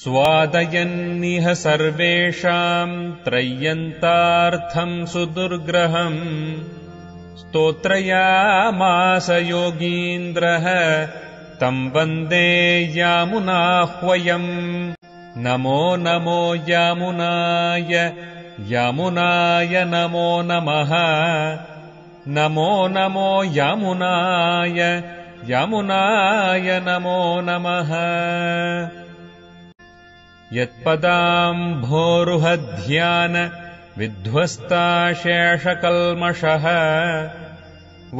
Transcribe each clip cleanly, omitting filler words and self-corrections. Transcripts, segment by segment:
स्वादयन्निह सर्वेषाम् त्रय्यन्तार्थम् सुदुर्ग्रहम् स्तोत्रयामास योगीन्द्रः तम् वन्दे यामुनाह्वयम्। नमो नमो यामुनाय यामुनाय नमो नमः। नमो नमो यामुनाय यामुनाय नमो नमः। यत्पदाम्भोरुहध्यान विध्वस्ताशेषकल्मषः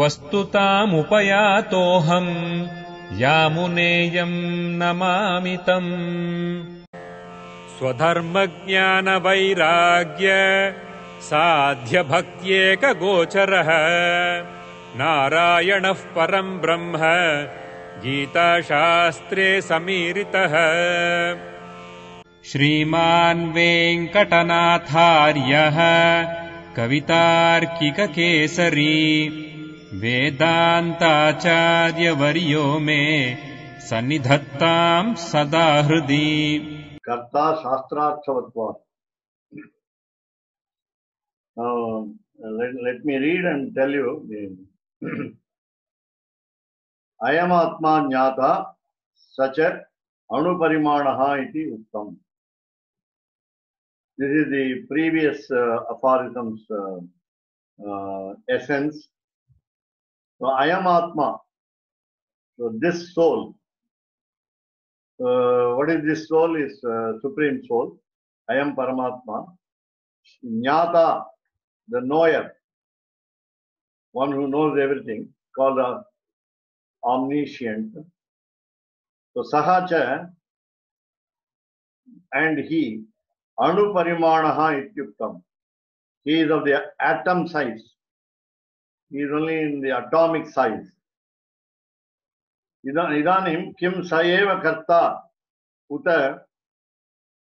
वस्तुतामुपयातोऽहम् यामुनेयम् नमामि तम्। स्वधर्मज्ञानवैराग्य साध्यभक्त्येकगोचरः नारायणः परम् ब्रह्म गीताशास्त्रे समीरितः। श्रीमान् वेङ्कटनाथार्यः कवितार्किककेसरी वेदान्ताचार्यवर्यो मे सन्निधत्ताम् सदा हृदि। कर्ता शास्त्रार्थवत्वात्. Let me read and tell you. Ayam atma jnata sacha anuparimanah iti uttam. This is the previous aphorism's essence. So ayam atma, so this soul. What is this soul? Is supreme soul. Ayam Paramatma. Jnata, the knower, one who knows everything, called omniscient. So Sahacha, and he, Anuparimanaha ityuktam. He is of the atom size. He is only in the atomic size. Idanim kim sayeva karta uta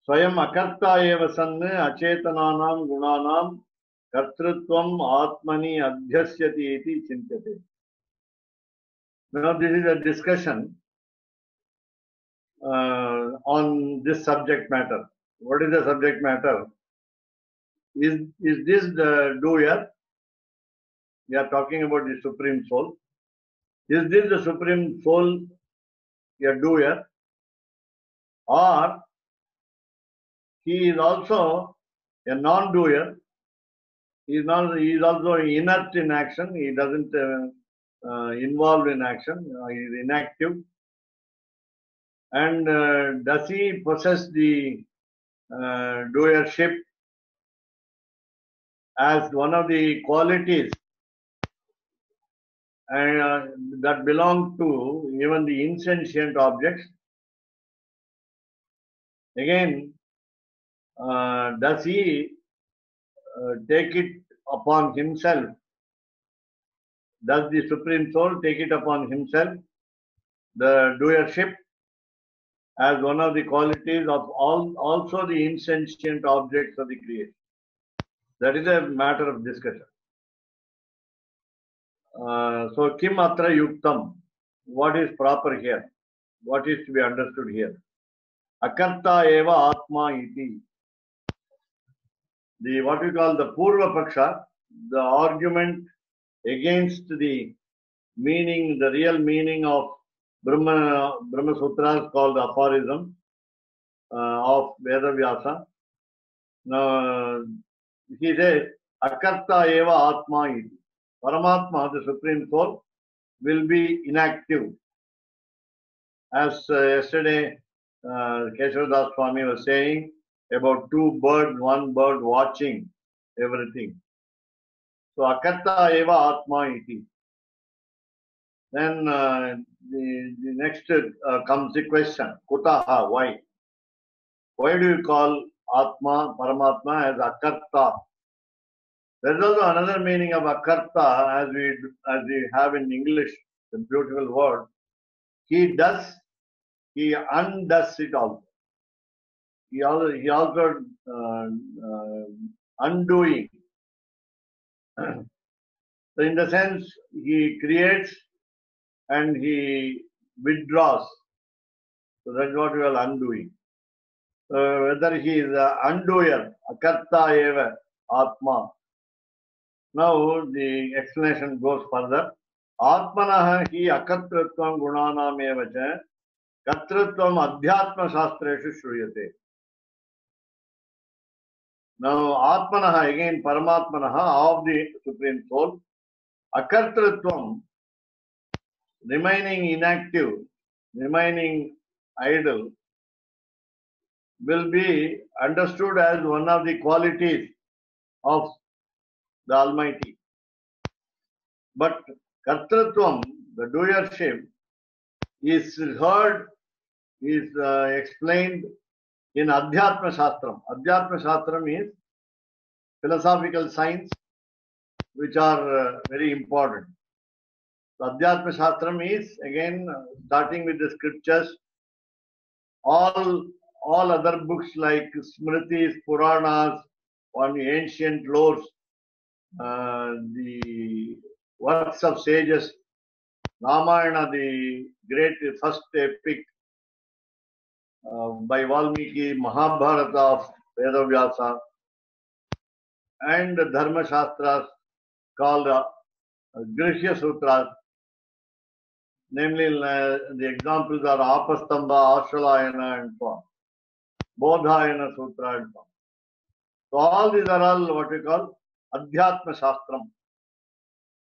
swayam akarta eva sanne acetananam gunanam kartrutvam atmani adhyasyati iti chintate. Now this is a discussion on this subject matter. What is the subject matter? Is this the doer? We are talking about the Supreme Soul. Is this the Supreme Soul, a doer? Or he is also a non-doer? He is also inert in action. He doesn't involve in action. He is inactive. And does he possess the doership as one of the qualities that belong to even the insentient objects? Again, does he take it upon himself? Does the Supreme Soul take it upon himself, the doership, as one of the qualities of also the insentient objects of the creation? That is a matter of discussion. So, kim atra yuktam? What is proper here? What is to be understood here? Akarta eva atma iti. The what we call the Purva Paksha, the argument against the meaning, the real meaning of Brahma Sutras, called the aphorism of Veda Vyasa. Now, he says, Akarta eva atma iti. Paramatma, the Supreme Soul, will be inactive. As yesterday Keshavadas Swami was saying about two birds, one bird watching everything. So Akarta eva atma iti. Then the next comes the question, Kutaha, why? Why do you call Atma, Paramatma as Akarta? There is also another meaning of Akarta, as we have in English, the beautiful word. He does, he undoes it also. He also undoing. So in the sense, he creates and he withdraws. So that's what we are undoing. whether he is a undoer, akarta eva atma. Now the explanation goes further. Atmanah hi akartritvam gunanam eva cha kartritvam adhyatma shastreshu shruyate. Now Atmanah, again Paramatmanah of the Supreme Soul, akartritvam, remaining inactive, remaining idle, will be understood as one of the qualities of the Almighty. But kartritvam, the doership, is heard, is explained in Adhyatma Shastram. Adhyatma Shastram is philosophical science which are very important. So Adhyatma Shastram is again starting with the scriptures. All other books like Smritis, Puranas, on ancient lores, the works of sages, Ramayana, the great first epic by Valmiki, Mahabharata of Vedavyasa, and Dharma Shastras called Grishya Sutras. Namely, the examples are Apastamba, Ashalayana, and so on. Bodhayana Sutra and so on. So all these are all what we call Adhyatma Shastram.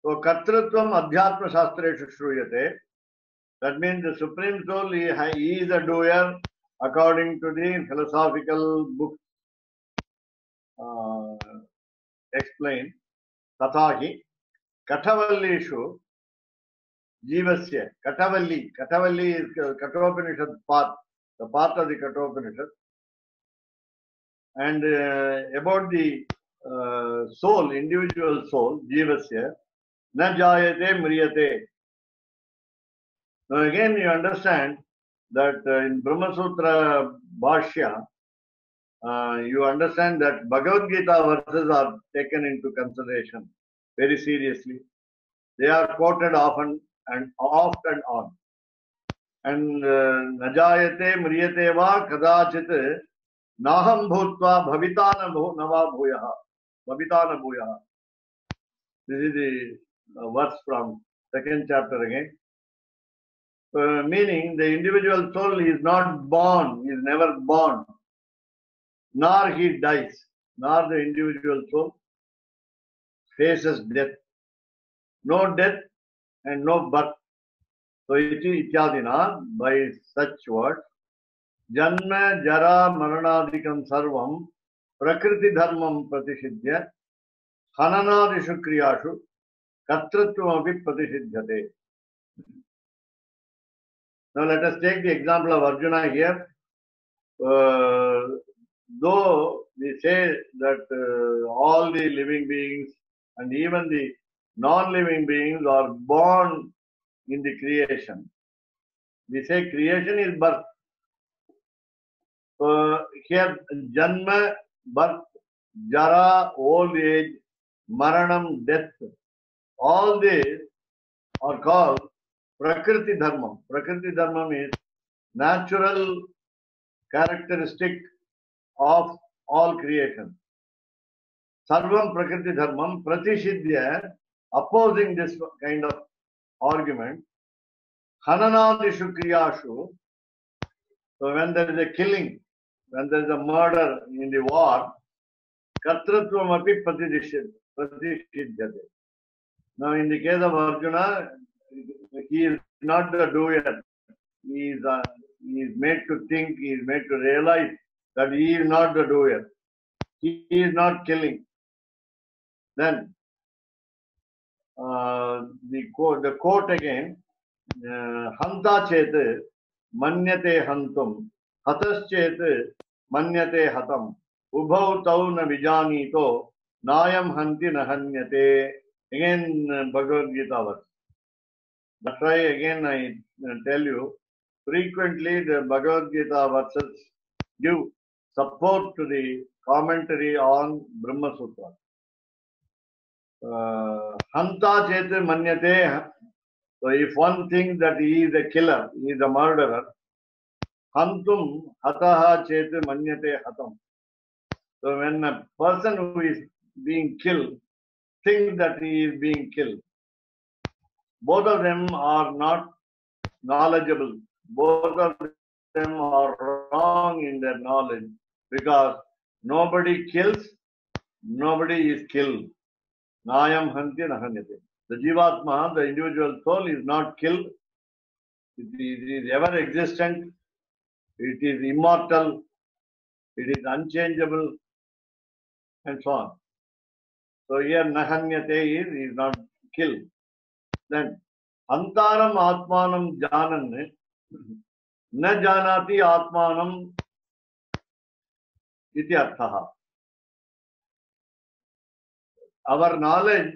So Kartritvam Adhyatma Shastreshu Shruyate. That means the Supreme Soul, he is a doer according to the philosophical books explained. Tathahi Katavallishu Jivasya. Katavalli. Katavalli is Kathopanishad part, the part of the Kathopanishad. And about the soul, individual soul, Jivasya, na jayate mriyate. Now again you understand that in Brahma Sutra Bhashya, you understand that Bhagavad Gita verses are taken into consideration very seriously. They are quoted often and oft and on. And najayate mriyate va kadachit naham bhutva bhavitana nava bhuyaha. Bhavitana bhuyaha. This is the verse from second chapter again. Meaning the individual soul is not born, is never born, nor he dies, nor the individual soul faces death. No death and no birth. So iti ityadina, by such words, janma jara maranadikam sarvam prakriti dharmam pratishidya hananadishu kriyashu kartritvam api pratishidhyate. Now let us take the example of Arjuna here. Though we say that all the living beings and even the non-living beings are born in the creation, we say creation is birth. So here Janma, birth, Jara, old age, Maranam, death, all these are called Prakriti Dharmam. Prakriti Dharmam is natural characteristic of all creation. Sarvam Prakriti Dharmam Pratishidya, opposing this kind of argument, Hananadishu Kriyashu. So when there is a killing, when there is a murder in the war, Kartritvam api Pratishidhyate. Now in the case of Arjuna, he is not the doer. He is made to think, he is made to realize that he is not the doer. He is not killing. Then the quote again, Hanta chet manyate hantum, hatas chet manyate hatam, ubhau tau na vijanito, nayam hanti nahanyate. Again Bhagavad Gita verse. That's why again I tell you, frequently the Bhagavad Gita verses give support to the commentary on Brahma Sutra. Hanta chet manyate. So if one thinks that he is a killer, he is a murderer, Hantum hataha chet manyate hatam. So when a person who is being killed thinks that he is being killed, both of them are not knowledgeable. Both of them are wrong in their knowledge because nobody kills, nobody is killed. Nayam hanti nahanyate. The Jivatma, the individual soul, is not killed. It is ever existent. It is immortal. It is unchangeable, and so on. So here nahanyate is not killed. Then antaram atmanam janan na janati atmanam iti arthaha. Our knowledge,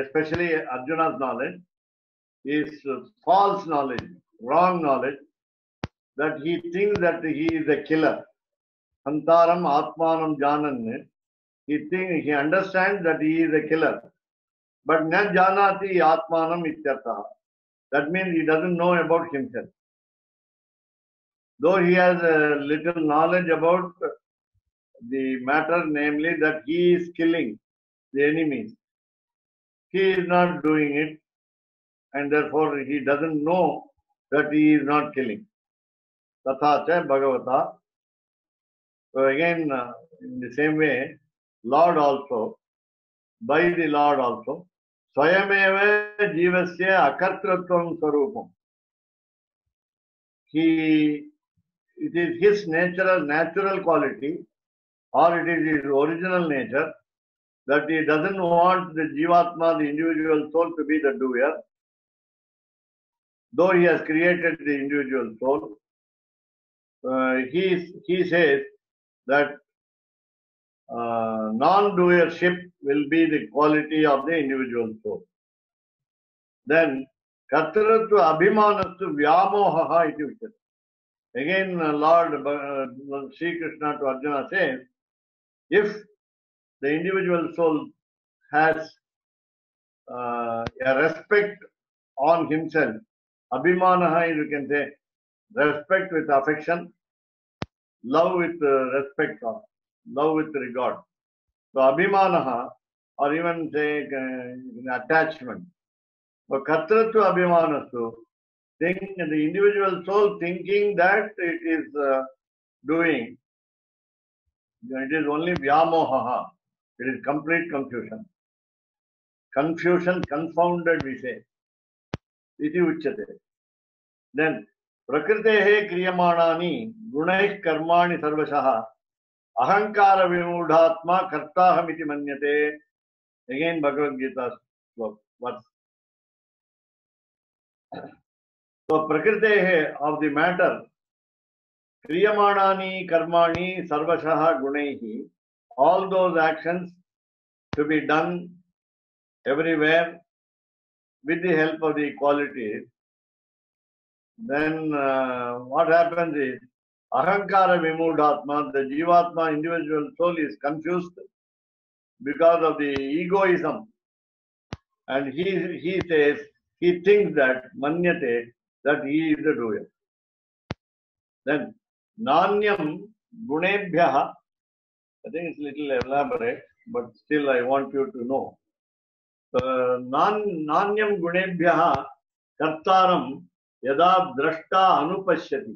especially Arjuna's knowledge, is false knowledge, wrong knowledge, that he thinks that he is a killer. Antaram atmanam janan. He understands that he is a killer. But na janati atmanam ityartha. That means he doesn't know about himself. Though he has a little knowledge about the matter, namely that he is killing the enemies, he is not doing it, and therefore he doesn't know that he is not killing. Tatha cha Bhagavata. So again, in the same way, Lord also, by the Lord also, Swayameva Jivasya Akartratvam Sarupam. It is his natural quality, or it is his original nature, that he doesn't want the Jivatma, the individual soul, to be the doer. Though he has created the individual soul, he says that non-doership will be the quality of the individual soul. Then, Kartratva Abhimanastu Vyamohaha iti uchyate. Again, Lord Sri Krishna to Arjuna says, if the individual soul has a respect on himself, Abhimanaha is, you can say, respect with affection, love with respect, or love with regard. So Abhimanaha, or even say attachment. So Kartratva Abhimanastu, the individual soul thinking that it is doing, it is only Vyamohaha. It is complete confusion. Confusion, confounded, we say. Iti uchyate. Then, Prakritehe kriyamanani gunaih karmani sarvashaha ahankara vimudhatma kartaham iti manyate. Again, Bhagavad Gita verse. So, Prakritehe of the matter, kriyamanani karmani sarvashaha gunaihi, all those actions to be done everywhere with the help of the qualities, then what happens is ahankara vimudhatma, the jivatma individual soul is confused because of the egoism, and he says, he thinks that manyate, that he is the doer. Then nanyam gunebhyaha, I think it's a little elaborate, but still I want you to know. Nanyam gunebhyaha kartaram yada drashta anupashyati.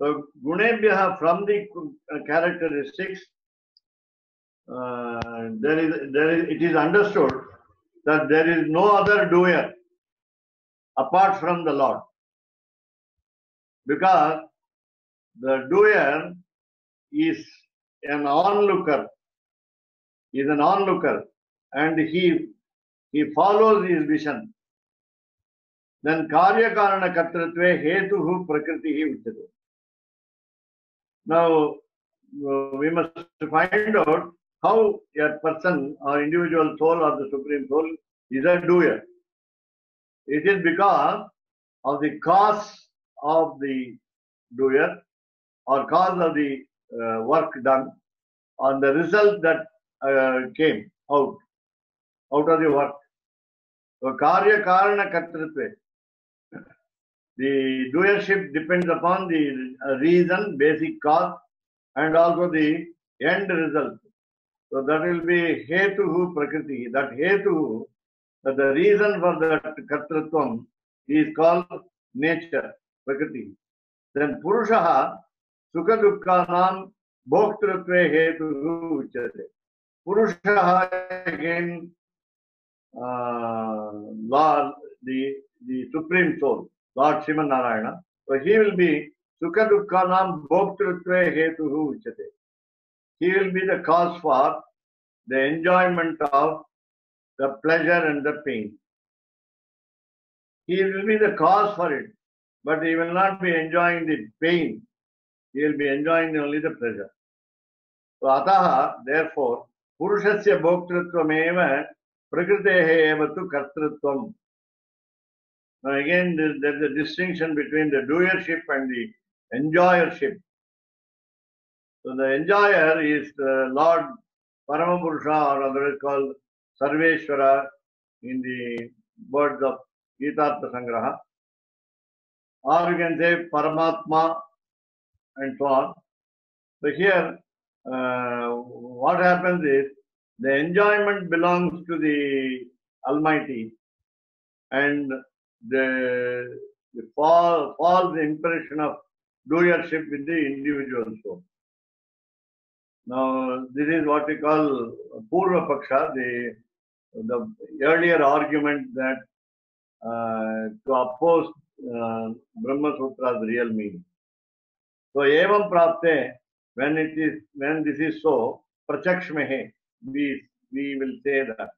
So gunebhyaha, from the characteristics, it is understood that there is no other doer apart from the Lord. Because the doer is an onlooker, and he follows his vision. Then karya karana kartritve hetuhu prakritihi uchyate. Now we must find out how a person or individual soul or the supreme soul is a doer. It is because of the cause of the doer, or cause of the work done, on the result that came out of the work. So karya karana kartritve. The doership depends upon the reason, basic cause, and also the end result. So that will be hetuhu prakriti. That hetu, that the reason for that kartritvam is called nature, prakriti. Then purushaha sukha dukkhanam bhoktrutve hetuhu uchyate. Purushaha again, Lord, the Supreme Soul, Lord Sriman Narayana. So he will be sukha dukkhanam bhoktrutve hetuhu uchyate. He will be the cause for the enjoyment of the pleasure and the pain. He will be the cause for it, but he will not be enjoying the pain. He will be enjoying only the pleasure. So, ataha, therefore, purushasya bhoktrutvam eva prakritehe eva tu kartrutvam. Now again, there is a distinction between the doership and the enjoyership. So the enjoyer is the Lord Paramapurusha, or otherwise called Sarveshwara in the words of Gita Sangraha. Or you can say Paramatma and so on. So here, what happens is, the enjoyment belongs to the Almighty, and the false impression of doership with the individual soul. Now, this is what we call Purva Paksha, the earlier argument that to oppose Brahma Sutra's real meaning. So, evam prapte, when this is so, prachakshmehe, we will say that.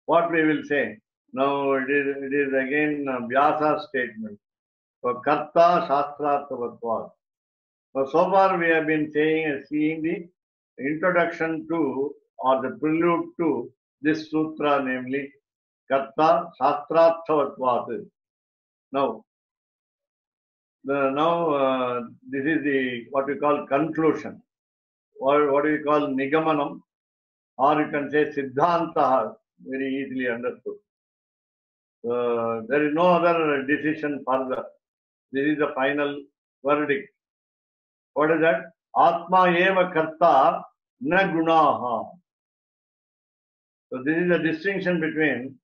What we will say? Now, it is again Vyasa's statement. So, karta shastrarthavatvat. So far we have been seeing the introduction to, or the prelude to, this sutra, namely karta shastrarthavatvat. Now, this is the what we call conclusion, or what we call nigamanam, or you can say siddhanta, very easily understood. There is no other decision further. This is the final verdict. What is that? Atma eva karta na gunaha. So this is the distinction between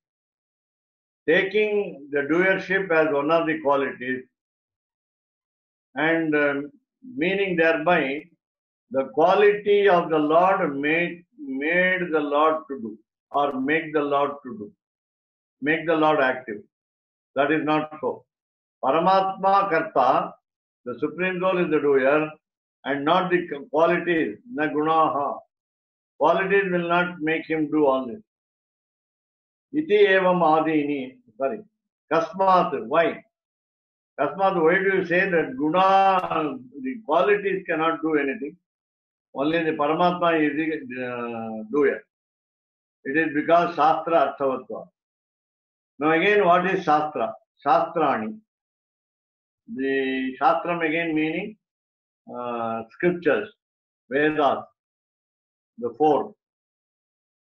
taking the doership as one of the qualities and meaning thereby the quality of the Lord made the Lord to do, or make the Lord to do, make the Lord active. That is not so. Paramatma karta, the Supreme Soul, is the doer, and not the qualities, na gunaha. Qualities will not make him do all this. Iti evam adini, sorry. Kasmat, why? Kasmat, why do you say that guna, the qualities cannot do anything? Only the Paramatma is the doer. It is because Shastra Arthavatva. Now again, what is Shastra? Shastrani. The Shastram again meaning scriptures, Vedas, the four.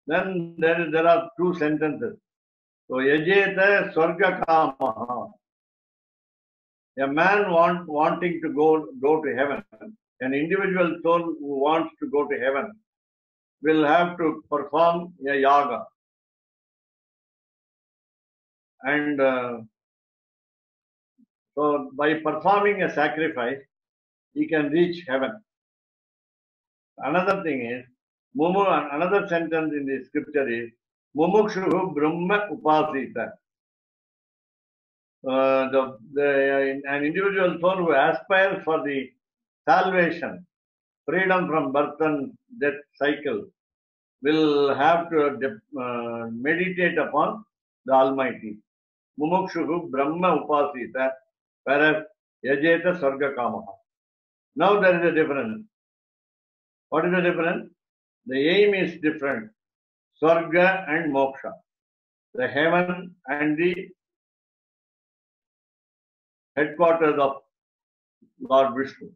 Then there are two sentences. So, yajeta swarga kamaha. A man wanting to go to heaven, an individual soul who wants to go to heaven, will have to perform a yaga. And so, by performing a sacrifice, he can reach heaven. Another thing is, another sentence in the scripture is, Mumukshuhu Brahma Upasita. An individual soul who aspires for the salvation, freedom from birth and death cycle, will have to meditate upon the Almighty. Mumukshuhu Brahma Upasita, whereas Yajeta Sarga Kamaha. Now there is a difference. What is the difference? The aim is different. Swarga and Moksha. The heaven and the headquarters of Lord Vishnu.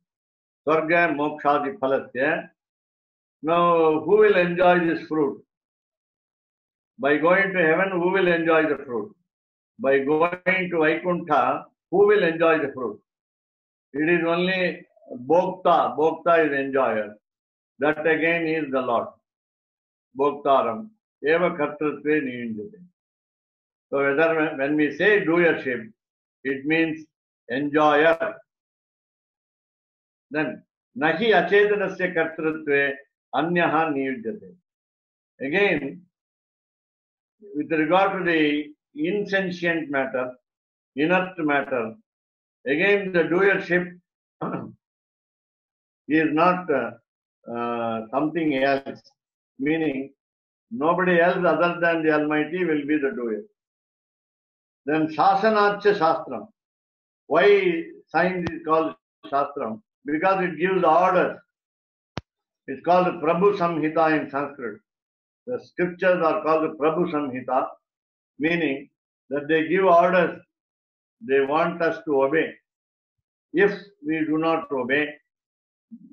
Swarga and Moksha the Phalasya. Now, who will enjoy this fruit? By going to heaven, who will enjoy the fruit? By going to Vaikuntha, who will enjoy the fruit? It is only Bhokta. Bhokta is enjoyer. That again is the Lord. Bhoktaram. Eva kartrutve niyunjate. So whether when we say doership, it means enjoyer. Then nahi achetanasya kartrutve anyaha niyujyate. Again, with regard to the insentient matter, inert matter, again the doership is not something else, meaning nobody else other than the Almighty will be the doer. Then Shasanatcha Shastram. Why science is called Shastram? Because it gives orders. It's called the Prabhu Samhita in Sanskrit. The scriptures are called the Prabhu Samhita, meaning that they give orders. They want us to obey. If we do not obey,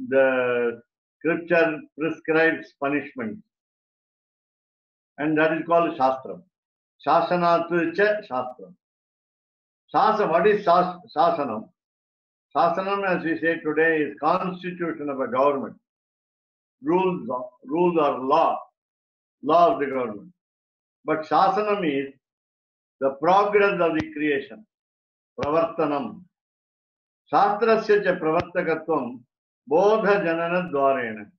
the scripture prescribes punishment. And that is called Shastram. Shasanatcha Shastram. What is Shasanam? Shasanam, as we say today, is constitution of a government. Rules are law of the government. But Shasanam is the progress of the creation. Pravartanam. Shastrasya cha pravartakatvam bodha janana dvarena.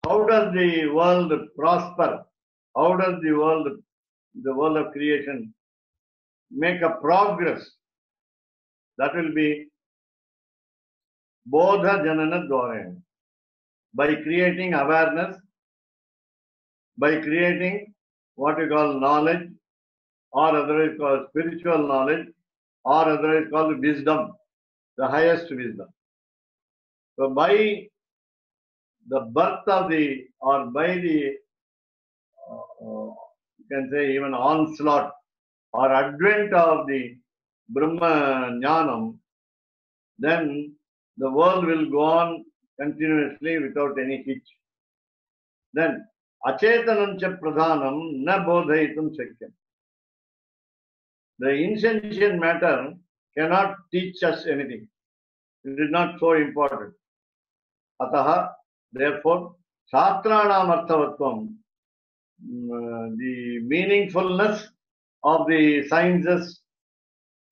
How does the world prosper? How does the world of creation make a progress? That will be bodha janana dvarena. By creating awareness, by creating what we call knowledge, or otherwise called spiritual knowledge, or otherwise called wisdom, the highest wisdom. So by the birth of the, or by the, you can say even onslaught or advent of the Brahma Jnanam, then the world will go on continuously without any hitch. Then Achetanam cha pradhanam na bodhayitum shakyam. The insentient matter cannot teach us anything. It is not so important. Ataha, therefore, Shastranam arthavatvam, the meaningfulness of the sciences,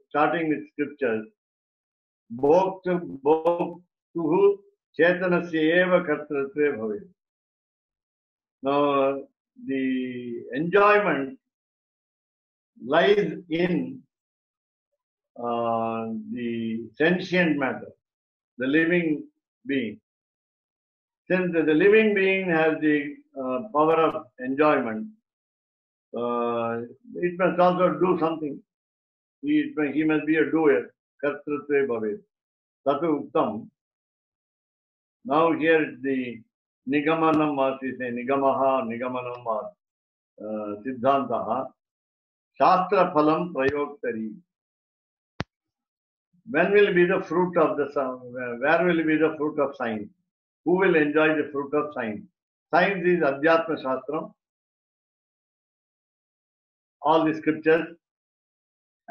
starting with scriptures, bhoktuhu chetanasya eva kartratve bhavet. Now, the enjoyment lies in the sentient matter, the living being. Since the living being has the power of enjoyment, it must also do something. He must be a doer. Kartrutve bhavet. Tatu uktam. Now here the Nigamanam, what we say, Nigamaha, Nigamanam, or Siddhantaha, Shastra Phalam Prayoktari. When will be the fruit of the, where will be the fruit of science? Who will enjoy the fruit of science? Science is Adhyatma Shastram, all the scriptures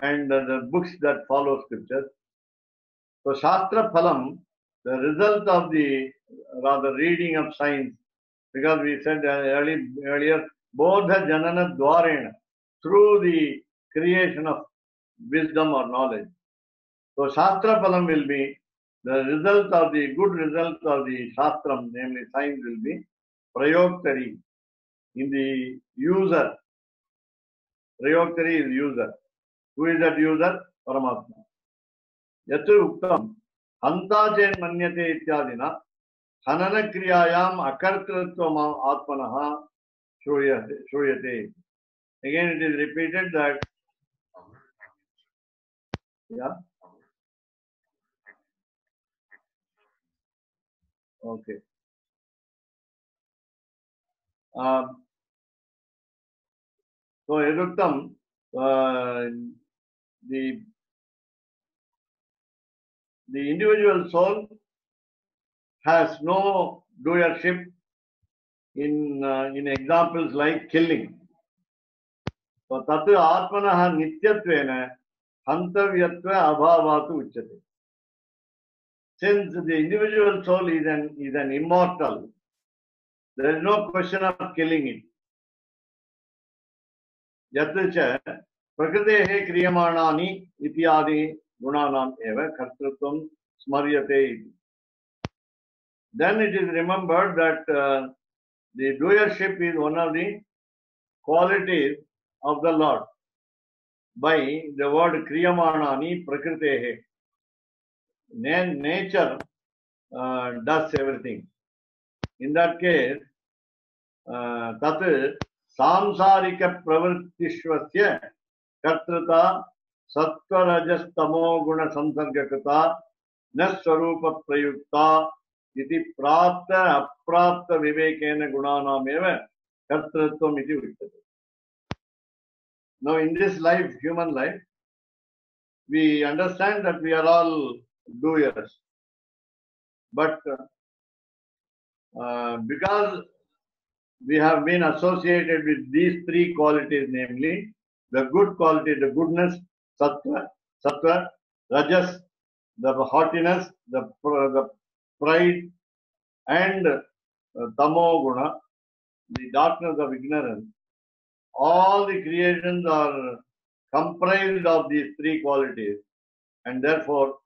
and the books that follow scriptures. So Shastra Phalam, the result of the rather reading of science, because we said earlier, Bodha Janana Dvarena, through the creation of wisdom or knowledge. So Shastra Phalam will be the result of the good result of the Shastram, namely science, will be Prayoktari, in the user. Prayoktari is user. Who is that user? Paramatma. Yatu Uktam, Hanta Chen Manyate Ityadina, Hanana Kriyayam Akartratvam Atmanaha Shruyate. Again, it is repeated that, yeah. Okay. So, Eduktam, the individual soul has no doership in examples like killing. So, Tatu Atmanaha Nityatvena hantavyatva abhavatu uchyate. Since the individual soul is an immortal, there is no question of killing it. Yatcha prakritehe kriyamanani ityadi gunanam eva kartrutvam smaryate iti. Then it is remembered that the doership is one of the qualities of the Lord by the word kriyamanani prakritehe. Nature does everything. In that case, tat samsarika pravrtishvasya kartrata sattva rajas tamo guna samsargakata naswarupa prayukta iti prapta aprapta vivekena gunanam eva kartrutvam iti uchyate. Now in this life, human life, we understand that we are all doers. But because we have been associated with these three qualities, namely the good quality, the goodness, sattva, rajas, the haughtiness, the pride, and tamo guna, the darkness of ignorance. All the creations are comprised of these three qualities, and therefore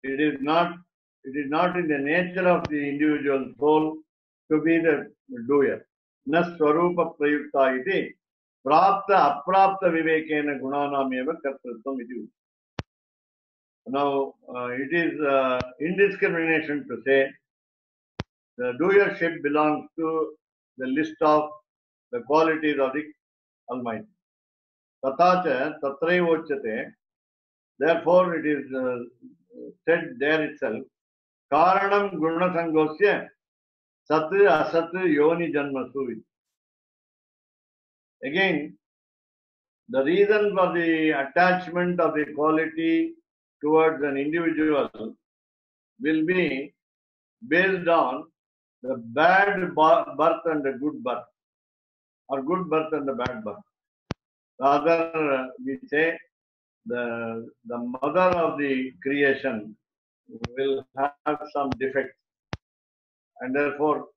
it is not in the nature of the individual soul to be the doer. Na swarupa prayukta iti prapta aprapta vivekena gunanam eva kartrutvam iti. Now it is indiscrimination to say the doership belongs to the list of the qualities of the Almighty. Tatacha tatraiva uchyate. Therefore it is said there itself, karanam gunasangosya sat asat yoni janmasu. Again, the reason for the attachment of the quality towards an individual will be based on the bad birth and the good birth, or good birth and the bad birth. Rather, we say the mother of the creation will have some defects, and therefore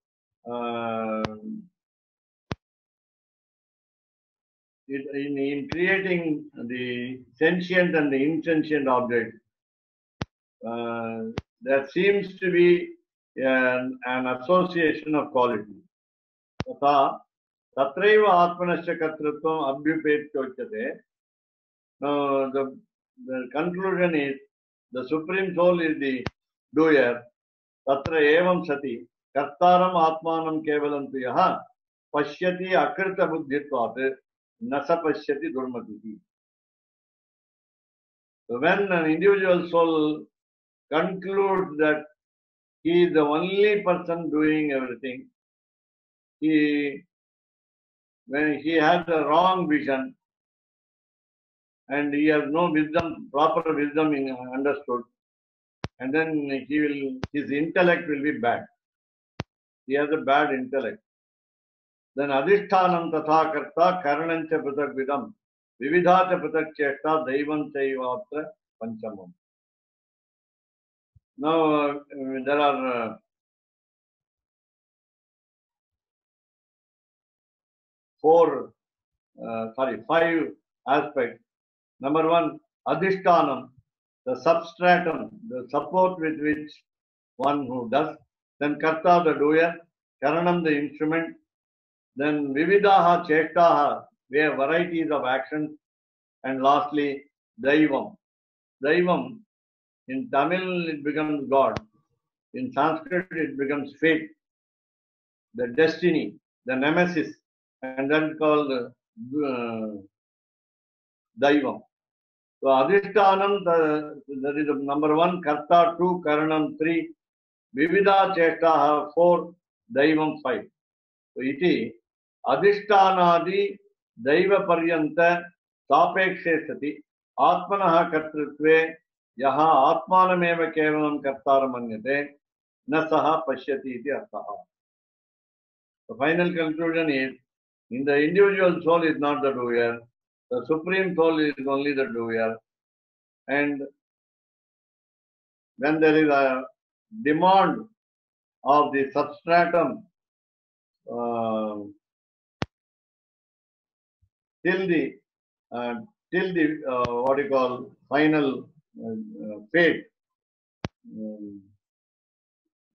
in creating the sentient and the insentient object, there seems to be an association of quality. Tatraiva atmanasya kartrutvam abhyupetyochate. Now the conclusion is the Supreme Soul is the doer. Tatra evam sati kartaram atmanam kevalam tu yaha pashyati akrita buddhitvat nasa pashyati durmatihi. So when an individual soul concludes that he is the only person doing everything, when he has a wrong vision and he has no wisdom, proper wisdom understood, and then his intellect will be bad. He has a bad intellect. Then adhishthanam tatha karta karanancha pratak vidam vividhacha pratak cheshta daivam chaivatra panchamam. Now there are five aspects. Number one, adhishthanam, the substratum, the support with which one who does. Then karta, the doer. Karanam, the instrument. Then vividaha cheshtaha, where varieties of actions. And lastly, daivam. Daivam, in Tamil it becomes God. In Sanskrit it becomes fate, the destiny, the nemesis, and then called daivam. So adhishthanam, that is number one, karta 2, karanam 3, vividha cheshtaha 4, daivam 5. So iti adhishthanadi daiva paryanta sapekshe sati atmanaha kartrutve yaha atmanameva kevalam kartaram manyate na saha pashyati iti arthaha. The final conclusion is, in the individual soul is not the doer, the Supreme Soul is only the doer. And when there is a demand of the substratum till the what you call final fate,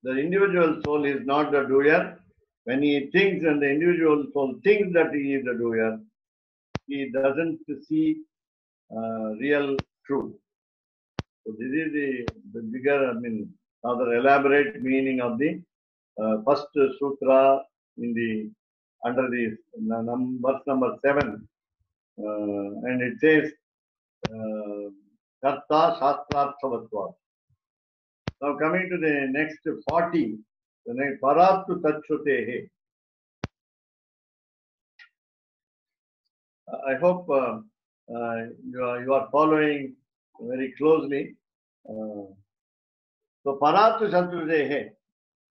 the individual soul is not the doer. When he thinks and the individual soul thinks that he is the doer, he doesn't see real truth. So this is the bigger, rather elaborate meaning of the first sutra in the under the verse number 7, and it says Karta Shastrarthavatva. Now coming to the next 40, the next Paratu Tachutehe. I hope you are following very closely. So Paratu Tachutehe.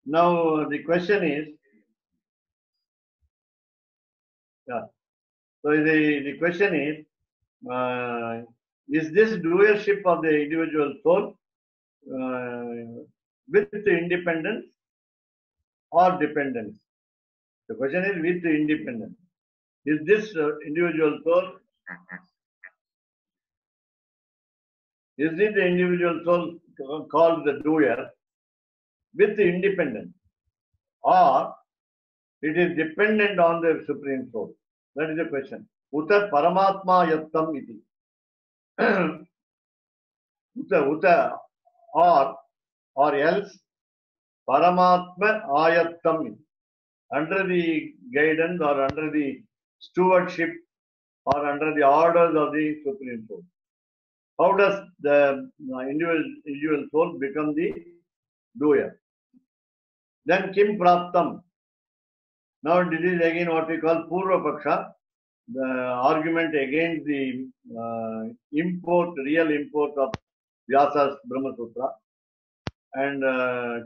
Now the question is, so the question is this doership of the individual soul with independence or dependence? The question is with independence. Is this individual soul, is it the individual soul called the doer with independence, or it is dependent on the Supreme Soul? That is the question. Uta Paramatma Yattam iti. Uta or else Paramatma Ayattam iti. Under the guidance or under the stewardship or under the orders of the Supreme Soul. How does the individual soul become the doer? Then Kim Praptam. Now this is again what we call Purva Paksha, the argument against the real import of Vyasa's Brahma Sutra. And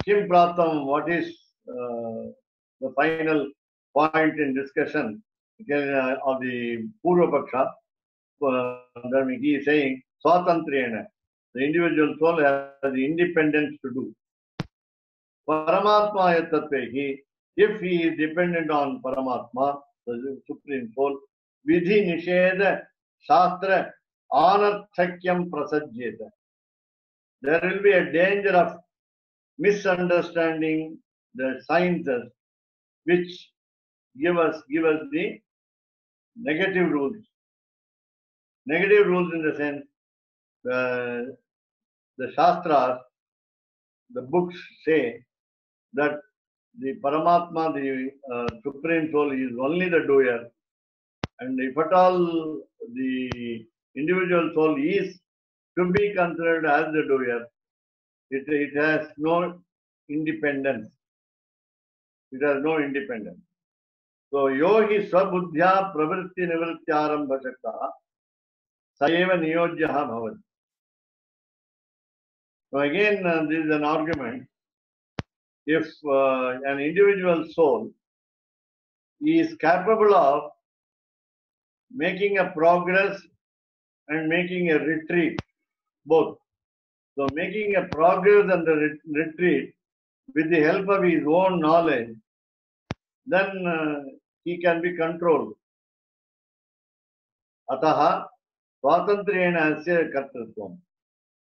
Kim Praptam, what is the final point in discussion of the Purva Paksha? He is saying, Swatantriyana, the individual soul has the independence to do. Paramatma Yatatvehi, if he is dependent on Paramatma, the Supreme Soul, Vidhi Nisheda Shastra Anarthakyam Prasajyeta. There will be a danger of misunderstanding the sciences which give us the negative rules. Negative rules in the sense, the Shastras, the books say that the Paramatma, the Supreme Soul, is only the doer. And if at all the individual soul is to be considered as the doer, it has no independence. It has no independence. So, yogi swabuddhya pravritti nivrityarambha shakta sayeva niyojyaha bhavat. So again, this is an argument. If an individual soul is capable of making a progress and making a retreat, both. So making a progress and a retreat with the help of his own knowledge, then he can be controlled. Ataha swatantriyena asya kartritvam.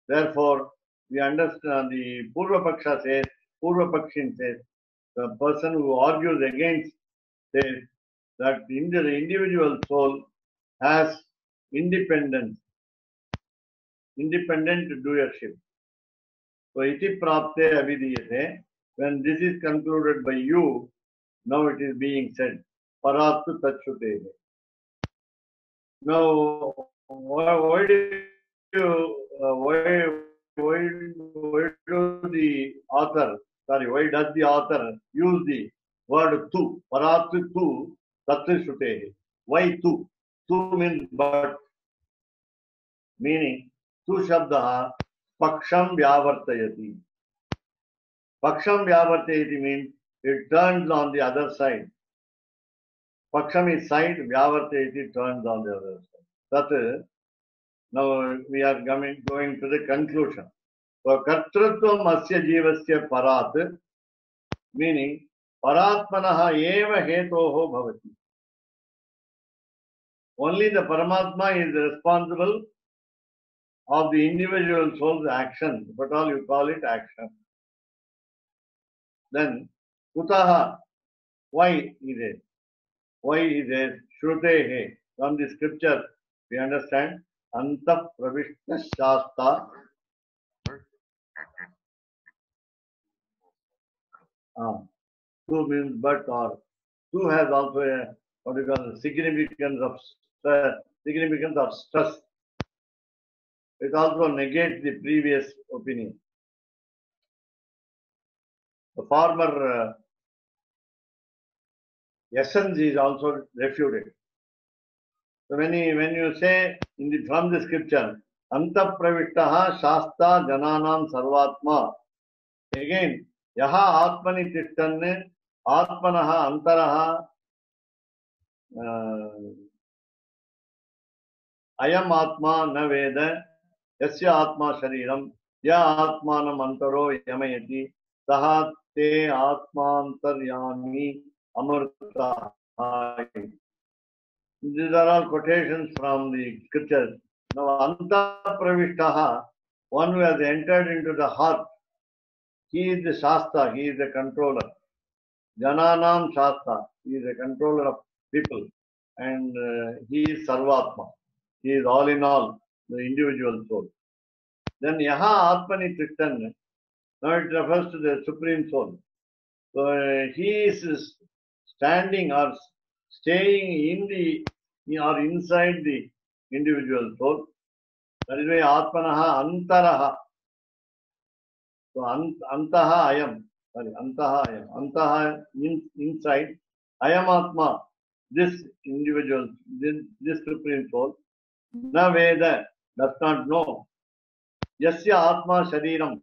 Therefore, we understand the Purva Paksha says, Purva Pakshin says, the person who argues against says that the individual soul has independence, independent doership. So, iti prapte avidiyate, when this is concluded by you, now it is being said, paratu tachute. Now, why do the author, why does the author use the word tu, paratu tu, tatshutehe? Why tu? Tu means but, meaning tu shabdaha paksham vyavartayati. Paksham vyavartayati means it turns on the other side. Paksham is side, vyavartayati turns on the other side. Tat Now we are going to the conclusion. So kartrutvam asya jivasya parat, meaning paratmanaha eva hetoho bhavati. Only the Paramatma is responsible of the individual soul's action, if at all you call it action. Then kutaha, why is it? Why is it? Shrutehe, from the scripture we understand anta pravishta shasta. Two means but or. Two has also a what you call significance of stress. It also negates the previous opinion. The former essence is also refuted. So when you say from the scripture, anta pravishtaha shasta jananam sarvatma, again yaha atmani tishtanne atmanaha antaraha ayam atma na veda yasya atma shariram ya atmanam antaro yamayati saha te atmantaryami amrta. These are all quotations from the scriptures. Now, anta pravishtaha, one who has entered into the heart, he is the Shasta, he is the controller. Jananam Shasta, he is the controller of people. And he is Sarvatma, he is all in all, the individual soul. Then Yaha Atmani Trishtan, now it refers to the Supreme Soul. So he is standing or staying in the or inside the individual soul. That is why Atmanaha Antaraha. So Antaha Ayam. Sorry, Antaha Ayam. Antaha inside. Ayam Atma. This individual, this Supreme Soul. Na Veda does not know. Yasya Atma Shariram.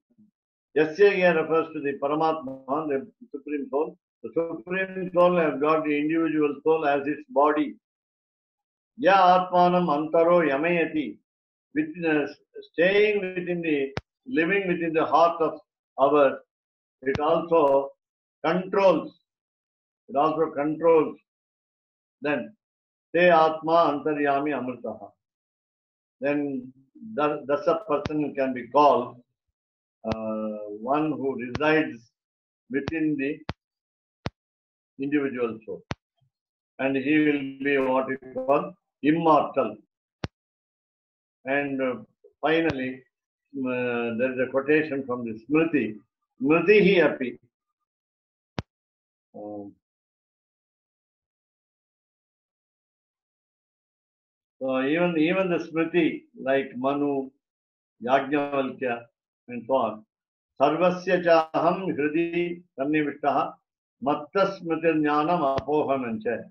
Yasya here refers to the Paramatma, the Supreme Soul. The Supreme Soul has got the individual soul as its body. Ya Atmanam Antaro Yamayati, staying within the, living within the heart of ours, it also controls. It also controls. Then, Te Atma Antaryami Amritaha. Then, thus a person can be called one who resides within the individual soul. And he will be what we call immortal. And finally, there is a quotation from the Smriti. Smritihi api. So even the Smriti, like Manu, Yajnavalkya, and so on. Sarvasya chaham hridi sannivishtaha matta smriti jnanam apohanancha.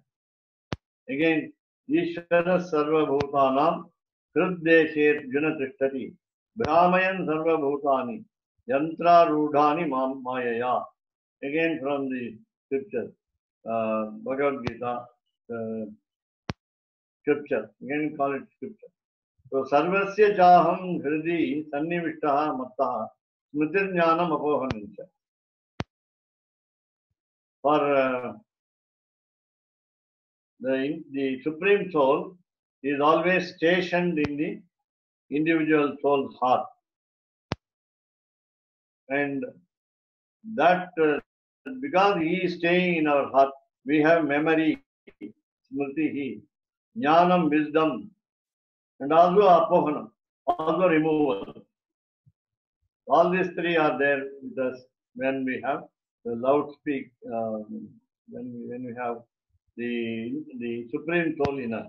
Again, Ishvara sarva bhutanam hriddeshet junatrishtati brahmayan sarva bhutani yantra rudhani mayaya. Again from the scripture, Bhagavad Gita scripture. Again call it scripture. So sarvasya jaham hridi sannivishtaha mattaha smriti jnanam apohanancha. For the Supreme Soul is always stationed in the individual soul's heart. And that because he is staying in our heart, we have memory, smriti, jnanam, wisdom, and also apohanam, also removal. All these three are there with us when we have the loudspeak, when we have the Supreme Soul in us.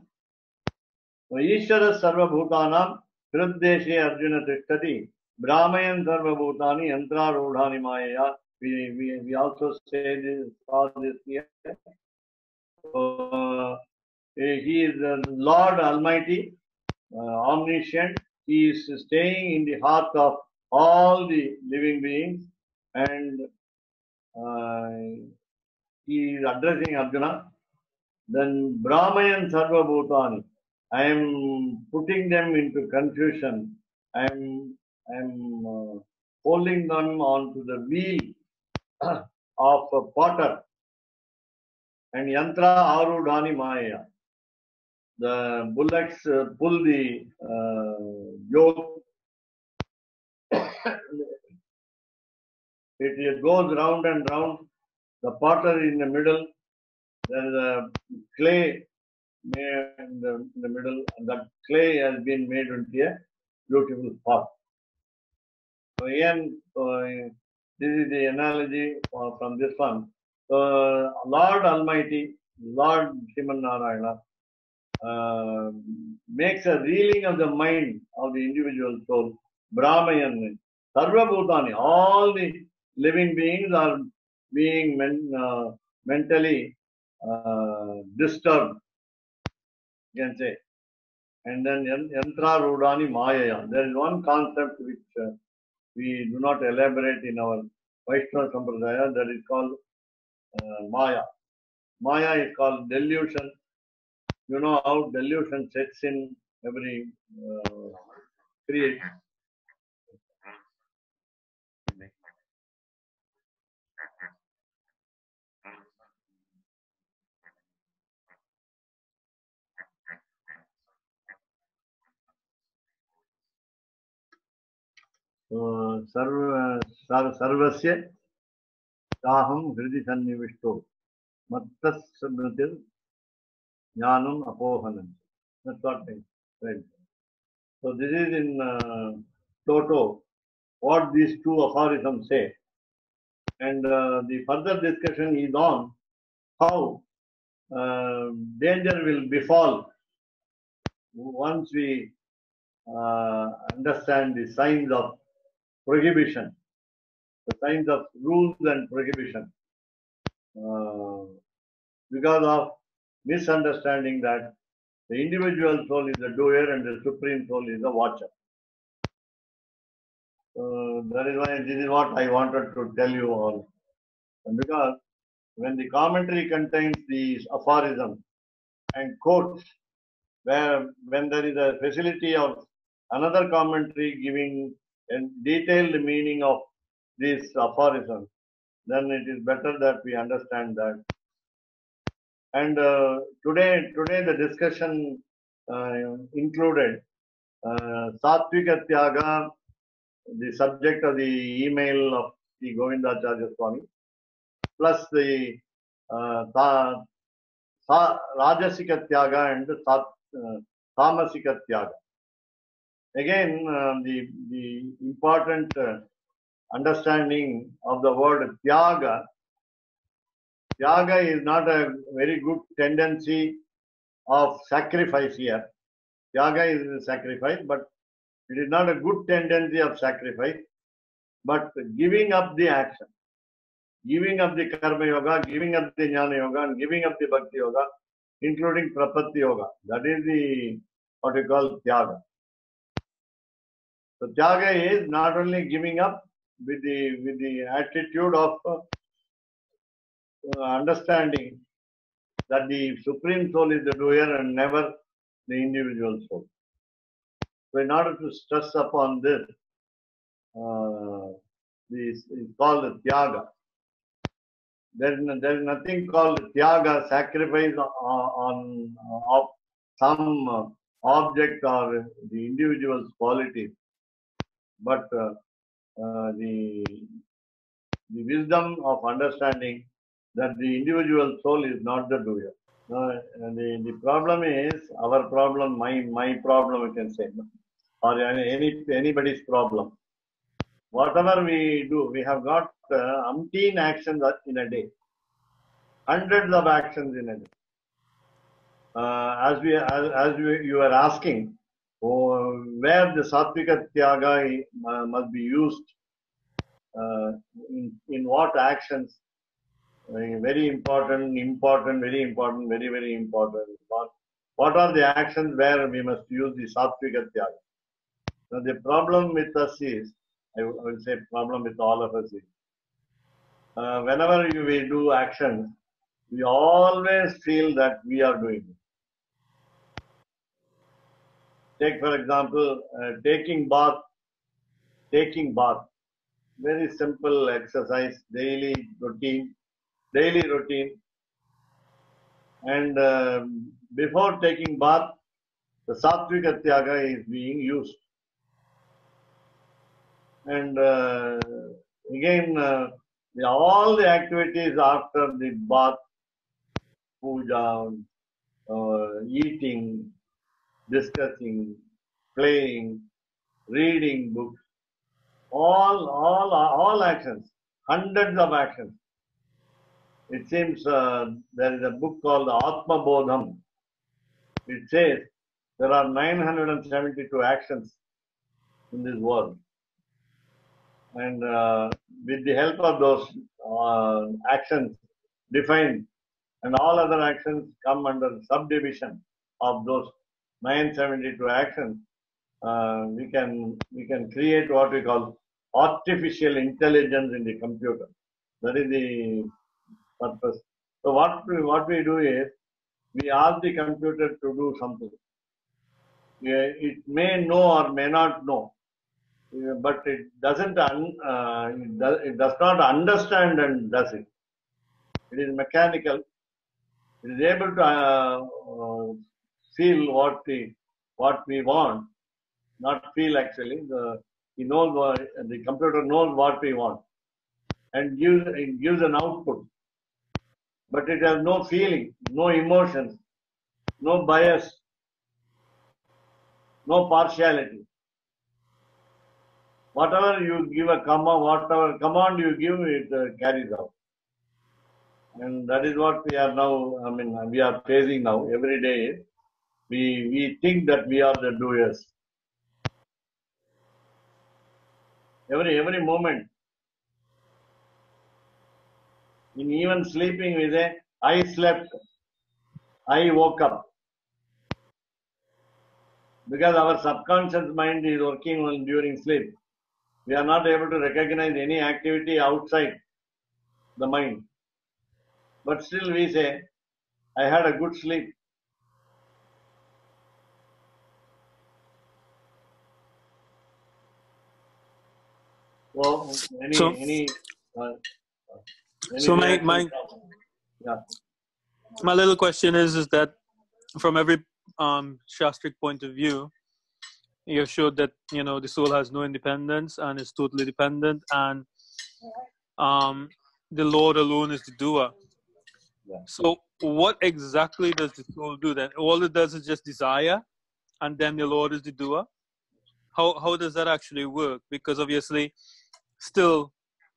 So, Ishvara Sarva Bhutanam Hriddeshe Arjuna Tishtati Brahmayan Sarva Bhutani Yantra Rudhani Mayaya. We also say this, saw this here. He is the Lord Almighty, omniscient. He is staying in the heart of all the living beings, and he is addressing Arjuna. Then Brahmayan Sarva Bhutani. I am putting them into confusion. I am holding them onto the wheel of a potter. And yantra arudani maya. The bullocks pull the yoke. It goes round and round. The potter in the middle. There is a clay in the middle, and that clay has been made into a beautiful pot. So again, this is the analogy from this one. Lord Almighty, Lord Sriman Narayana, makes a reeling of the mind of the individual soul. Brahmayan, Sarva Bhutani, all the living beings are being mentally disturbed, you can say. And then Yantra Rudani Maya. There is one concept which we do not elaborate in our Vaishnava Sampradaya, that is called Maya. Maya is called delusion. You know how delusion sets in every creation. Sarvasya Taham Hridi Sannivishto Mattas Smritir Jnanam Apohanam. That's what I said. So this is in toto what these two aphorisms say. And the further discussion is on how danger will befall once we understand the signs of prohibition, the signs of rules and prohibition, because of misunderstanding that the individual soul is the doer and the supreme soul is the watcher. That is why this is what I wanted to tell you all. And because when the commentary contains these aphorisms and quotes, when there is a facility of another commentary giving a detailed meaning of these aphorisms, then it is better that we understand that. And today the discussion included Sattvika Tyaga, the subject of the email of the Govindacharya Swami, plus the Rajasika Tyaga and the Tamasika Tyaga. Again, the important understanding of the word Tyaga. Tyaga is not a very good tendency of sacrifice here. Tyaga is a sacrifice, but it is not a good tendency of sacrifice, but giving up the action, giving up the Karma Yoga, giving up the Jnana Yoga, and giving up the Bhakti Yoga, including Prapatti Yoga. That is the what we call Tyaga. So Tyaga is not only giving up with the attitude of understanding that the Supreme Soul is the doer and never the individual soul. So in order to stress upon this, this is called Tyaga. There is nothing called Tyaga, sacrifice of some object or the individual's qualities, but the wisdom of understanding that the individual soul is not the doer. The problem is our problem, my problem, we can say, or anybody's problem. Whatever we do, we have got umpteen actions in a day, hundreds of actions in a day. As you are asking, where the Sattvika Tyaga must be used, in what actions, very important, very important, very important. What are the actions where we must use the Sattvika Tyaga? Now the problem with us is, I will say problem with all of us is, whenever we do actions, we always feel that we are doing it. Take for example, taking bath. Very simple exercise, daily routine. And before taking bath, the Sattvika Tyaga is being used. And again, all the activities after the bath, puja, eating, discussing, playing, reading books, all actions, hundreds of actions. It seems there is a book called Atma Bodham. It says there are 972 actions in this world. And with the help of those actions defined, and all other actions come under subdivision of those 972 actions, we can create what we call artificial intelligence in the computer. That is the purpose. So what we do is we ask the computer to do something. It may know or may not know, but it doesn't. It does not understand and does it. It is mechanical. It is able to feel what we want, not feel actually. The computer knows what we want and gives an output, but it has no feeling, no emotions, no bias, no partiality. Whatever you give a command, whatever command you give, it carries out. And that is what we are now, we are facing now every day. We think that we are the doers. Every moment. In even sleeping, we say, I slept, I woke up. Because our subconscious mind is working on during sleep. We are not able to recognize any activity outside the mind. But still we say, I had a good sleep. So, my little question is that from every Shastric point of view, you have showed that the soul has no independence and is totally dependent, and the Lord alone is the doer. Yeah. So what exactly does the soul do then? All it does is just desire, and then the Lord is the doer? How does that actually work? Because obviously, still,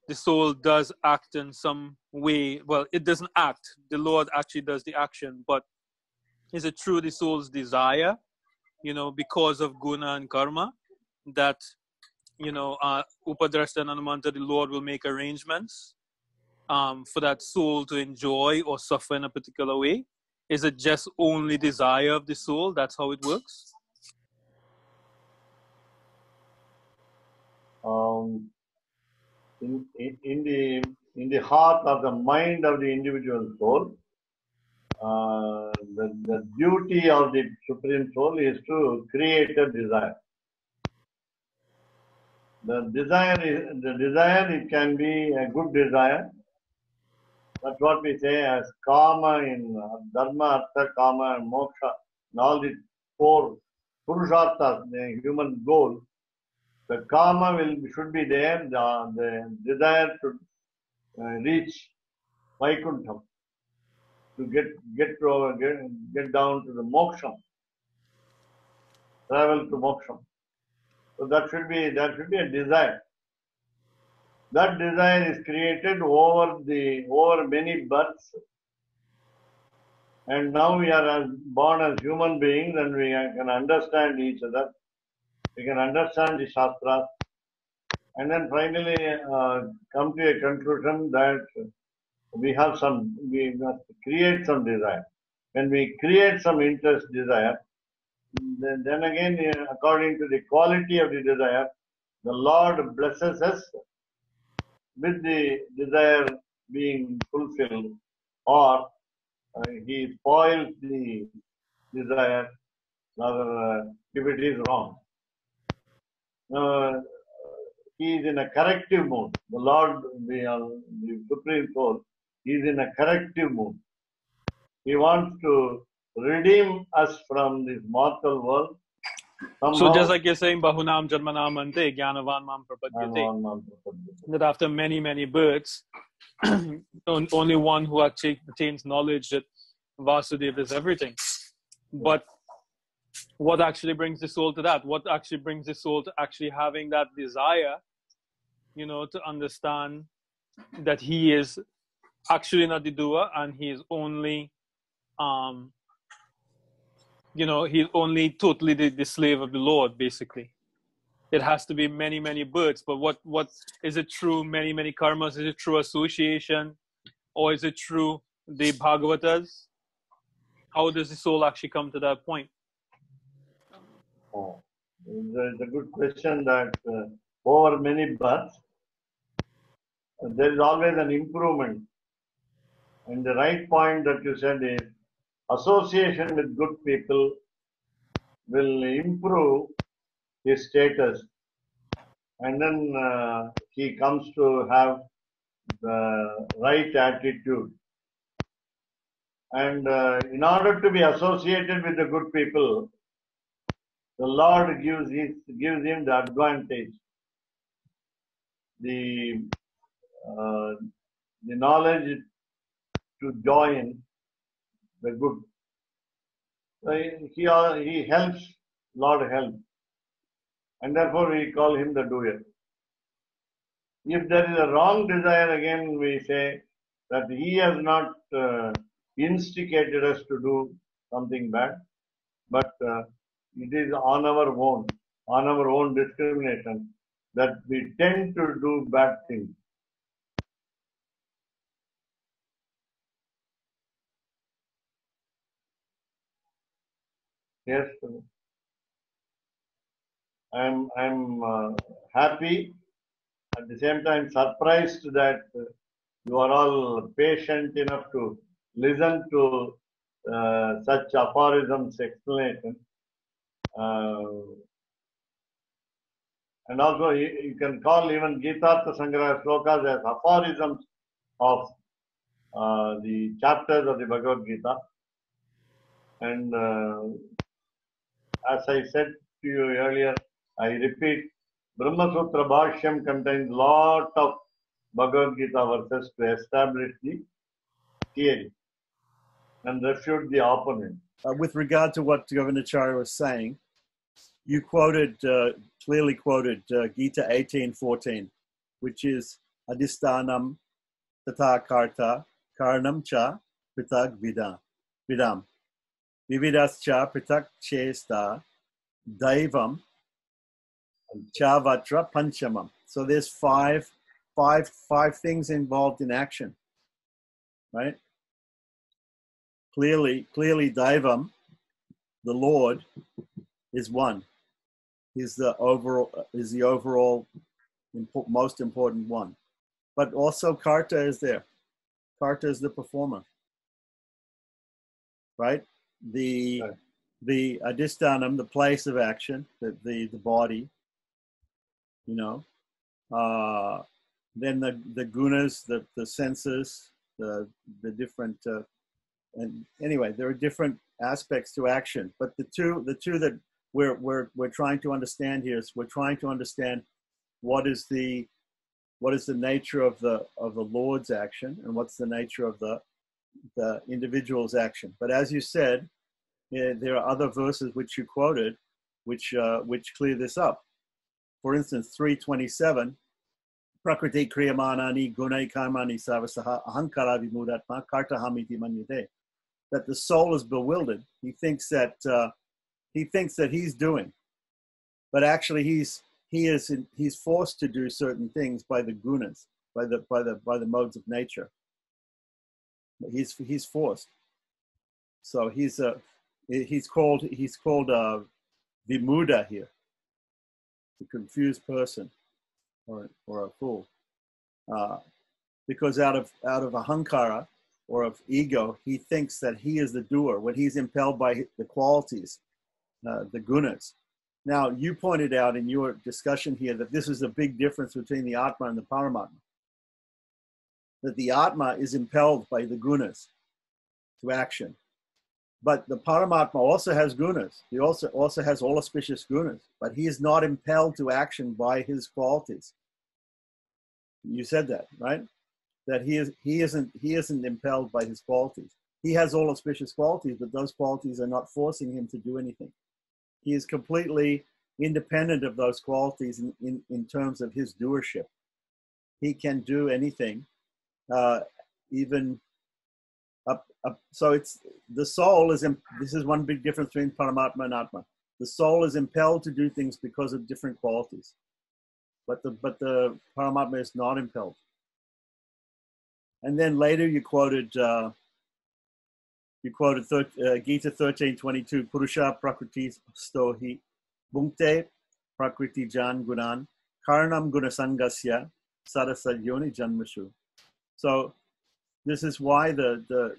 the soul does act in some way. Well, it doesn't act. The Lord actually does the action. But is it true the soul's desire, because of guna and karma, that, Upadrashta and Anumanta, the Lord will make arrangements for that soul to enjoy or suffer in a particular way? Is it just only desire of the soul? That's how it works? In the heart of the mind of the individual soul, the duty of the Supreme Soul is to create a desire. The desire, it can be a good desire. That's what we say as karma in dharma, artha, kama, and moksha, and all the four purusharthas, the human goal. The karma should be there. The desire to reach Vaikuntham, to get down to the moksha, travel to moksha. So that should be a desire. That desire is created over many births, and now we are born as human beings, and we can understand each other. We can understand the Shastras, and then finally come to a conclusion that we must create some desire. When we create some interest, desire, then again, according to the quality of the desire, the Lord blesses us with the desire being fulfilled, or He spoils the desire rather, if it is wrong. He is in a corrective mood. The Lord, the Supreme Soul, is in a corrective mood. He wants to redeem us from this mortal world. So just like you're saying, Bahunam Janmanam Ante, Jnanavan Mam Prapadyate, Somehow, that after many, many births, only one who actually attains knowledge that Vasudeva is everything. But what actually brings the soul to that? What actually brings the soul to actually having that desire, you know, to understand that he is actually not the doer and he is only, you know, he's only totally the slave of the Lord, basically. It has to be many, many births. But what is it through many, many karmas? Is it through association? Or is it through the Bhagavatas? How does the soul actually come to that point? Oh, it's a good question that over many births, there is always an improvement. And the right point that you said is association with good people will improve his status. And then he comes to have the right attitude. And in order to be associated with the good people, the Lord gives him the advantage, the knowledge to join the good. He helps, Lord helps, and therefore we call him the doer. If there is a wrong desire, again we say that he has not instigated us to do something bad, but it is on our own discrimination that we tend to do bad things. Yes, I'm happy, at the same time surprised that you are all patient enough to listen to such aphorisms explanation. And also you can call even Gita Sangrah slokas as aphorisms of the chapters of the Bhagavad Gita. And as I said to you earlier, I repeat, Brahma Sutra Bhashyam contains lot of Bhagavad Gita verses to establish the theory and refute the opponent. With regard to what Govindacharya was saying, you quoted, clearly quoted Gita 18:14, which is Adhisthanam Tata Karta Karanam Cha Pritag Vidam Vividascha Pritak Chesta Daivam Chavatra Panchamam. So there's five things involved in action, right? Clearly, Daivam, the Lord, is one. Is the overall most important one. But also Karta is there. Karta is the performer, right? The Adhisthanam, the place of action, the body, you know. Then the gunas, the senses, the different. And anyway, there are different aspects to action. But the two that we're trying to understand here is we're trying to understand what is the nature of the Lord's action and what's the nature of the individual's action. But as you said, there are other verses which you quoted which clear this up. For instance, 3:27, Prakriti kriyamanani gunai karmani savasaha ahankara vimudatma kartahamiti manyate. That the soul is bewildered. He thinks that he's doing, but actually he's forced to do certain things by the gunas, by the modes of nature. He's forced. So he's called vimuda here, a confused person, or a fool, because out of ahankara, or of ego, he thinks that he is the doer when he's impelled by the qualities the gunas. Now, you pointed out in your discussion here that this is a big difference between the Atma and the Paramatma. That the Atma is impelled by the gunas to action. But the Paramatma also has gunas. He also has all auspicious gunas, but he is not impelled to action by his qualities. You said that, right? That he isn't impelled by his qualities. He has all auspicious qualities, but those qualities are not forcing him to do anything. He is completely independent of those qualities in terms of his doership. He can do anything, even up. So it's the soul is. This is one big difference between Paramatma and Atma. The soul is impelled to do things because of different qualities, but the Paramatma is not impelled. And then later you quoted Gita 13:22. Purusha prakriti stohi bhunkte prakriti jan gunan karanam gunasangasya sarasa yoni janmashu. So this is why the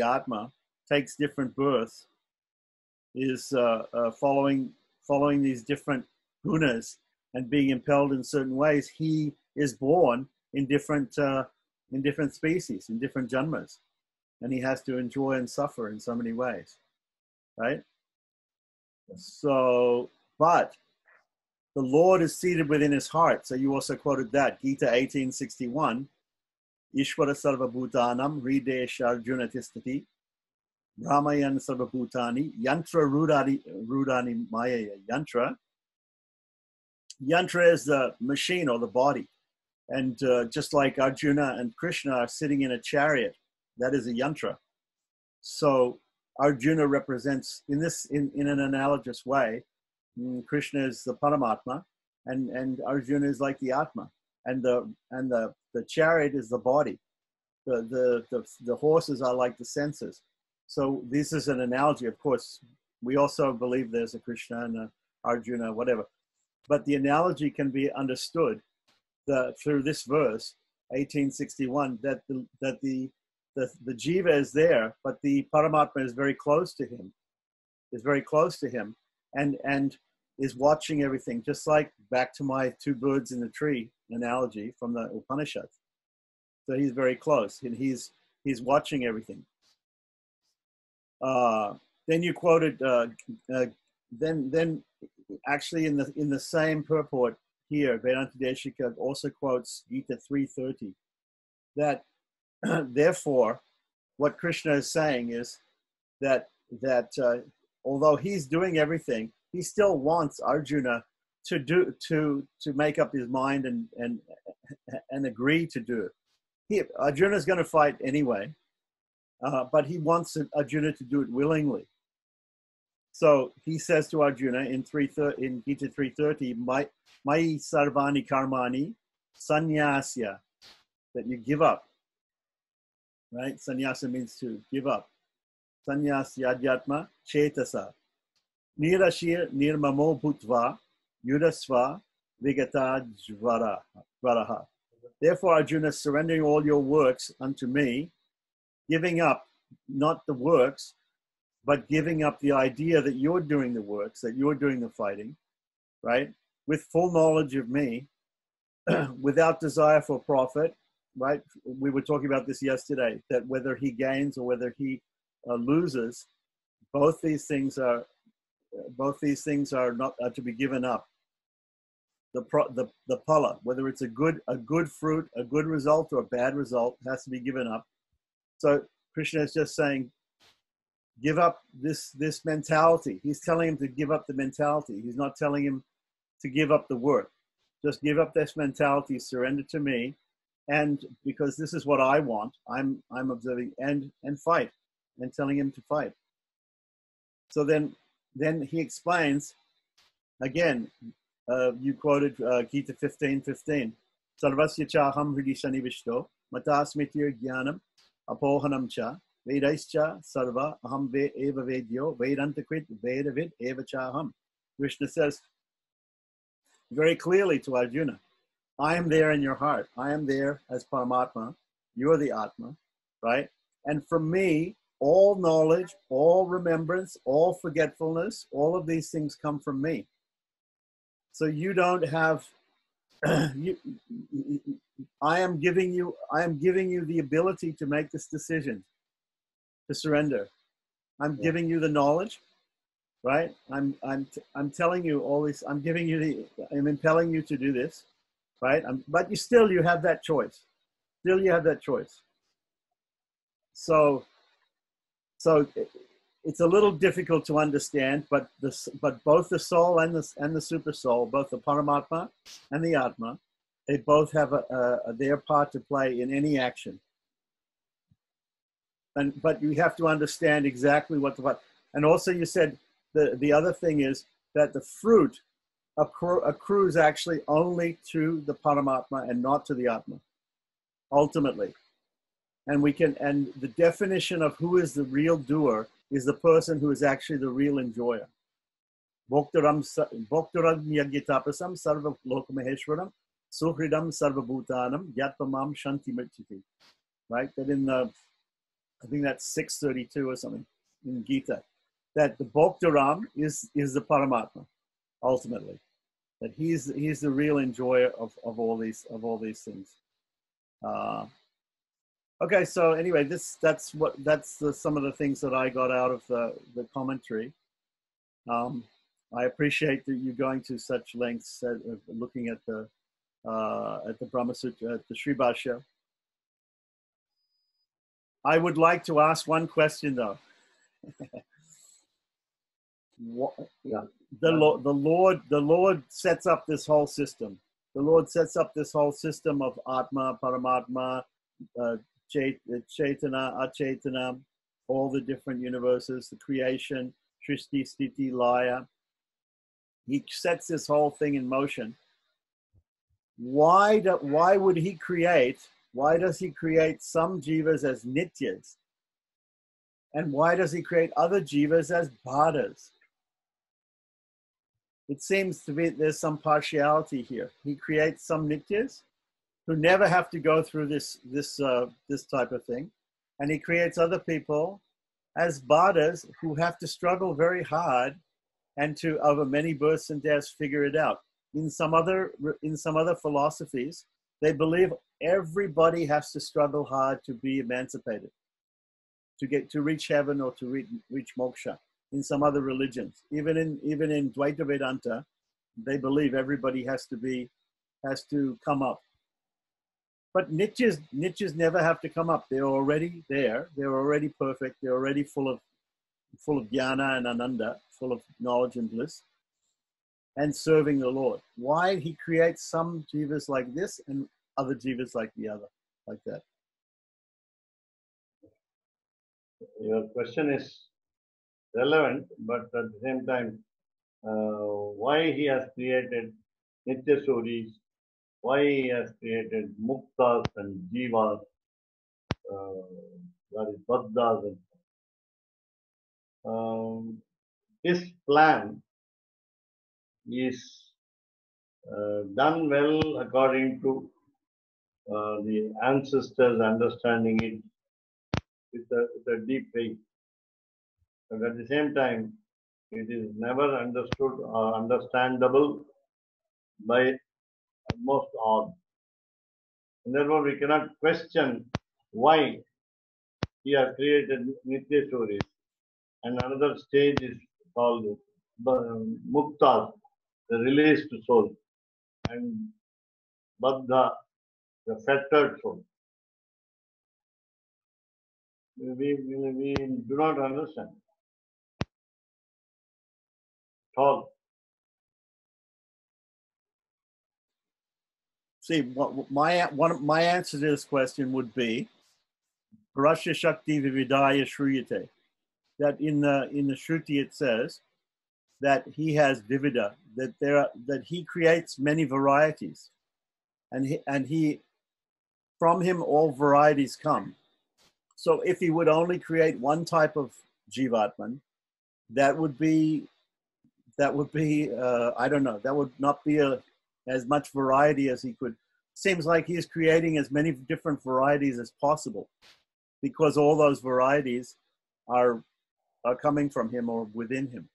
Atma takes different births, is following these different gunas and being impelled in certain ways. He is born in different species, in different janmas, and he has to enjoy and suffer in so many ways, right? So, but the Lord is seated within his heart. So you also quoted that, Gita 18:61. Ishvara sarva bhutanam hridesha arjuna tistati brahmayan sarva bhutani yantra rudani maya. Yantra is the machine or the body. And just like Arjuna and Krishna are sitting in a chariot, that is a yantra. So Arjuna represents, in an analogous way, Krishna is the Paramatma, and Arjuna is like the Atma, and the chariot is the body. The horses are like the senses. So this is an analogy. Of course, we also believe there's a Krishna and a Arjuna, whatever. But the analogy can be understood through this verse, 18:61, that the jiva is there, but the Paramatma is very close to him, and is watching everything, just like back to my two birds in the tree analogy from the Upanishads. So he's very close, and he's watching everything. Then you quoted, then actually in the same purport here, Vedanta Deshika also quotes Gita 3:30, that therefore, what Krishna is saying is that although he's doing everything, he still wants Arjuna to make up his mind and agree to do it. Arjuna is going to fight anyway, but he wants Arjuna to do it willingly. So he says to Arjuna in Gita 3:30, Mai sarvani karmani sannyasya, that you give up. Right? Sannyasa means to give up. Sannyasya adhyatma chetasa. Nirashir nirmamo bhutva yudasva vigata jvaraha. Therefore, Arjuna, surrendering all your works unto me, giving up not the works, but giving up the idea that you're doing the works, that you're doing the fighting, right? With full knowledge of me, without desire for profit, right? We were talking about this yesterday, that whether he gains or whether he loses, both these things are not to be given up. The pala, whether it's a good fruit, a good result, or a bad result, has to be given up. So Krishna is just saying, give up this mentality. He's telling him to give up the mentality. He's not telling him to give up the work. Just give up this mentality, surrender to me, and because this is what I want, I'm observing, and fight, and telling him to fight. So then he explains again. You quoted Gita 15:15. Sarvasya chaham hridi sanivishto matasmitir jnanam apohanam cha vedaischa sarva aham eva vedyo vedantakrit vedavid eva chaham. Krishna says very clearly to Arjuna, I am there in your heart. I am there as Paramatma. You are the Atma, right? And from me, all knowledge, all remembrance, all forgetfulness, all of these things come from me. So you don't have, I am giving you the ability to make this decision, to surrender. I'm giving you the knowledge, right? I'm telling you all this. I'm impelling you to do this, right? But you have that choice. Still, you have that choice. So it's a little difficult to understand, but both the soul and the super soul, both the Paramatma and the Atma, they both have their part to play in any action. But you have to understand exactly and also you said the other thing is that the fruit accrues actually only to the Paramatma and not to the Atma, ultimately. And the definition of who is the real doer is the person who is actually the real enjoyer. Bhoktaram yagitapasam sarva lokamaheshwaram suhridam sarva bhutanam yatpamam shanti mrichiti. Right? That I think that's 632 or something in Gita. That the Bhoktaram is the Paramatma, ultimately. That he's the real enjoyer of all these things. Okay, so anyway, that's some of the things that I got out of the commentary. I appreciate that you're going to such lengths of looking at the Brahma Sutra, at the Sri Bhashya. I would like to ask one question though. The Lord sets up this whole system. The Lord sets up this whole system of Atma, Paramatma, Chaitana, Achetana, all the different universes, the creation, Srishti, Sthiti, Laya. He sets this whole thing in motion. Why would he create? Why does he create some jivas as nityas? And why does he create other jivas as bhadas? It seems to be there's some partiality here. He creates some nityas who never have to go through this type of thing, and he creates other people as bhadas who have to struggle very hard and to over many births and deaths figure it out. In some other philosophies, they believe everybody has to struggle hard to be emancipated, to reach heaven or to reach moksha. In some other religions, even in Dvaita Vedanta, they believe everybody has to come up. But nityas never have to come up. They're already there. They're already perfect. They're already full of jnana and ananda, full of knowledge and bliss, and serving the Lord. Why he creates some jivas like this and other jivas like that? Your question is relevant, but at the same time, why he has created Nitya Suris, why he has created Muktas and Jivas, that is Baddhas. His plan is done well according to the ancestors understanding it with a deep faith. But at the same time, it is never understood or understandable by most all. And therefore, we cannot question why he has created Nitya Suris. And another stage is called Mukta, the released soul, and Baddha, the fettered soul. We do not understand. All. See, my answer to this question would be Parasya Shakti Vividaya Shruyate. That in the Shruti it says that he has vivida, that he creates many varieties, and he from him all varieties come. So if he would only create one type of jivatman, that would be I don't know, that would not be as much variety as he could. Seems like he's creating as many different varieties as possible, because all those varieties are coming from him or within him.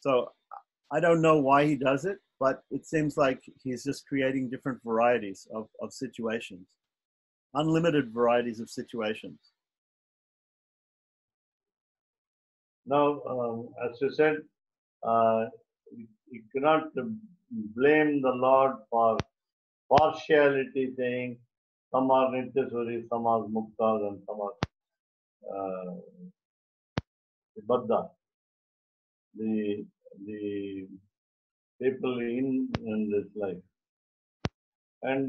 So I don't know why he does it, but it seems like he's just creating different varieties of situations, unlimited varieties of situations. Now, as you said, you cannot blame the Lord for partiality, saying some are Nityasuri, some are Muktas, and some are Baddha. The people in this life. And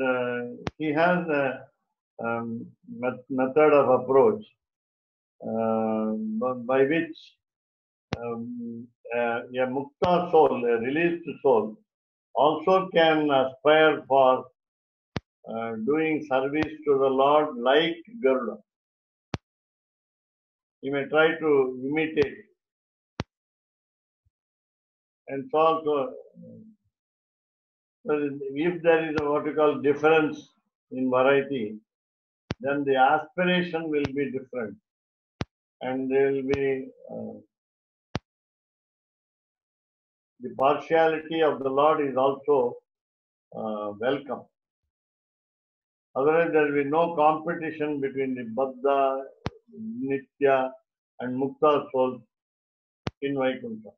he has a method of approach by which a mukta soul, a released soul, also can aspire for doing service to the Lord like Garuda. He may try to imitate. And so also, if there is a what you call difference in variety, then the aspiration will be different. And there will be the partiality of the Lord is also welcome. Otherwise, there will be no competition between the Baddha, Nitya, and Mukta souls in Vaikuntha.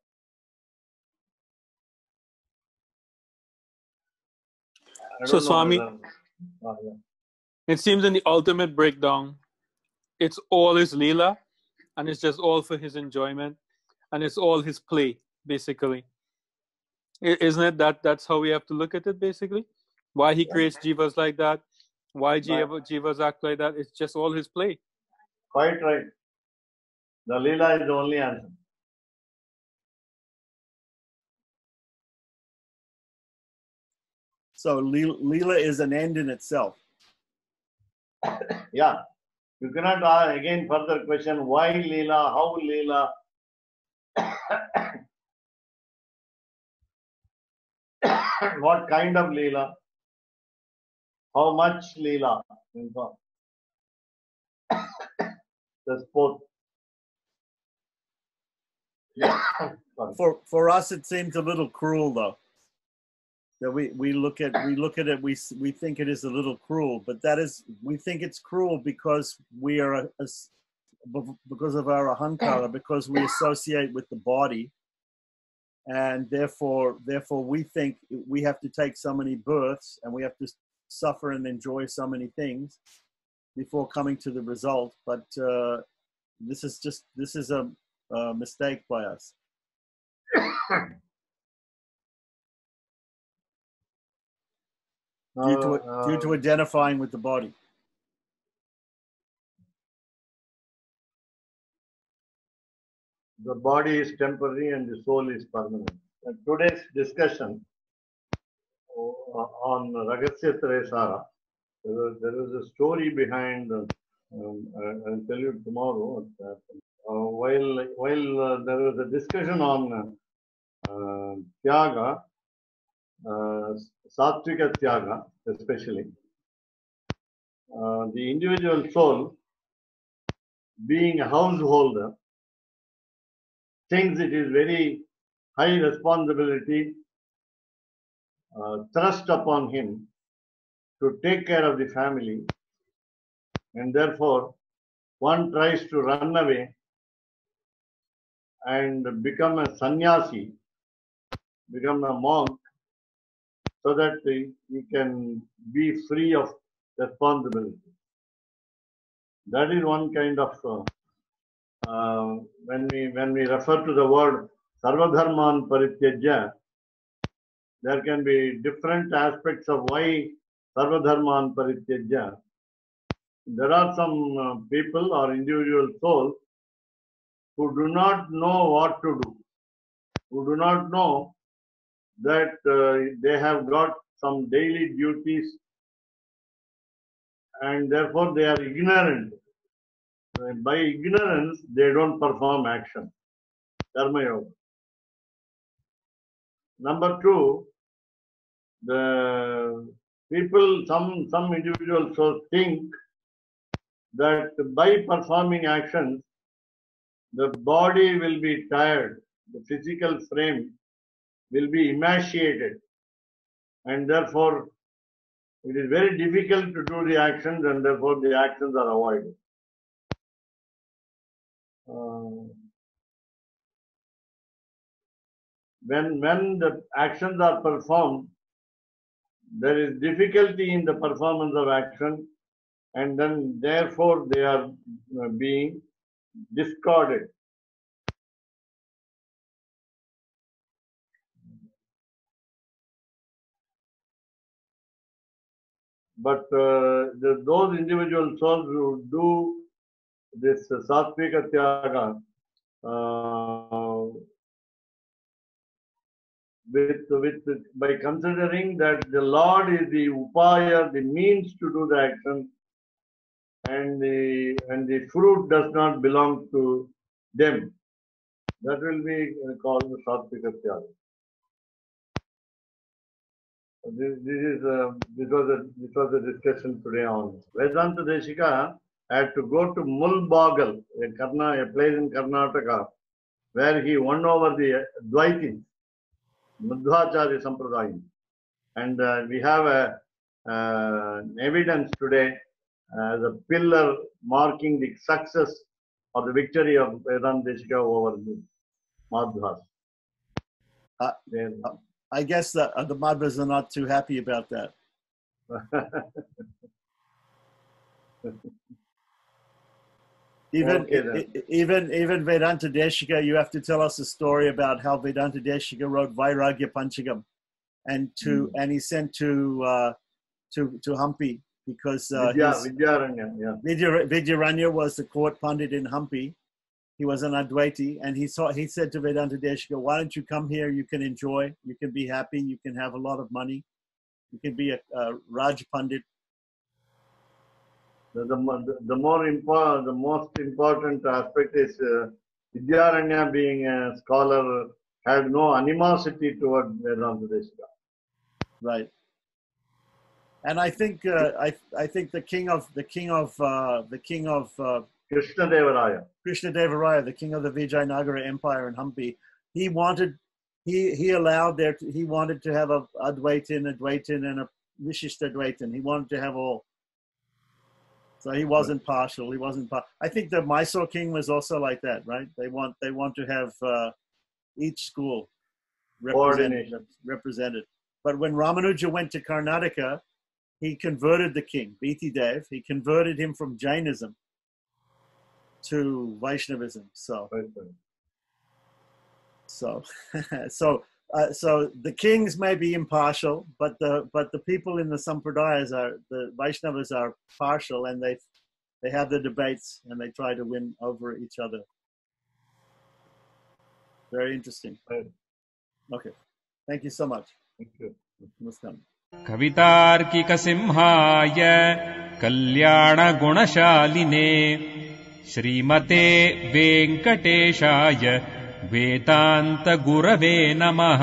So, Swami, it seems in the ultimate breakdown, it's all his Leela, and it's just all for his enjoyment, and it's all his play, basically. Isn't it that's how we have to look at it, basically? Why he creates jivas like that, why jivas act like that, it's just all his play. Quite right. The Leela is the only answer. So Leela is an end in itself. Yeah. You cannot again further question why Leela, how Leela. What kind of Leela? How much Leela? That's both. For us, it seems a little cruel, though. That we look at it, we think it is a little cruel, but we think it's cruel because we are because of our ahankara, because we associate with the body, and therefore we think we have to take so many births and we have to suffer and enjoy so many things before coming to the result. But this is a mistake by us. Due to identifying with the body. The body is temporary and the soul is permanent. And today's discussion on Ragasya Tresara, there is a story behind, I'll tell you tomorrow. While there was a discussion on Tyaga, Sattvika Tyaga especially, the individual soul, being a householder, thinks it is very high responsibility thrust upon him to take care of the family, and therefore one tries to run away and become a sannyasi, become a monk, so that he can be free of responsibility. That is one kind of when we refer to the word sarvadharman parityajya, there can be different aspects of why sarvadharman parityajya. There are some people or individual souls who do not know what to do, who do not know that they have got some daily duties, and therefore they are ignorant. By ignorance, they don't perform action. Karma Yoga. Number two, the people, some individuals so think that by performing actions, the body will be tired, the physical frame will be emaciated, and therefore it is very difficult to do the actions, and therefore the actions are avoided. When the actions are performed, there is difficulty in the performance of action, and then therefore they are being discarded. But those individual souls who do this Sattvika Tyaga by considering that the Lord is the upaya, the means to do the action, and the fruit does not belong to them, that will be called the Sattvika Tyaga. This was a discussion today on Vedanta Deshika. Had to go to Mulbagal, a place in Karnataka, where he won over the Dvaitins, Madhvacharya Sampradayam. And we have evidence today as a pillar marking the success or the victory of Vedanta Deshika over the Madhvas. I guess the Madhvas are not too happy about that. Even Vedanta Deshika, you have to tell us a story about how Vedanta Deshika wrote Vairagya Panchagam, and he sent to Hampi because Vidyaranya was the court pandit in Hampi. He was an Advaiti, and he said to Vedanta Deshika, "Why don't you come here? You can enjoy, you can be happy, you can have a lot of money, you can be a Raj Pandit." The most important aspect is Vidyaranya, being a scholar, had no animosity toward Vedanta Deshika. Right. And I think the king of Krishnadevaraya, the king of the Vijayanagara Empire in Hampi, he wanted to have a Advaitin, and a Vishishtadvaitin. He wanted to have all. So he wasn't partial. I think the Mysore king was also like that, right? They want to have each school represented. But when Ramanuja went to Karnataka, he converted the king, Biti Dev. He converted him from Jainism to Vaishnavism. So the kings may be impartial, but the people in the Sampradayas the Vaishnavas are partial, and they have the debates and they try to win over each other. Very interesting. Okay. Thank you so much. Thank you. Namaskar. कवितार्किक सिंहाय कल्याण गुणशालिने श्रीमते वेंकटेशाय वेदांत गुरवे नमः।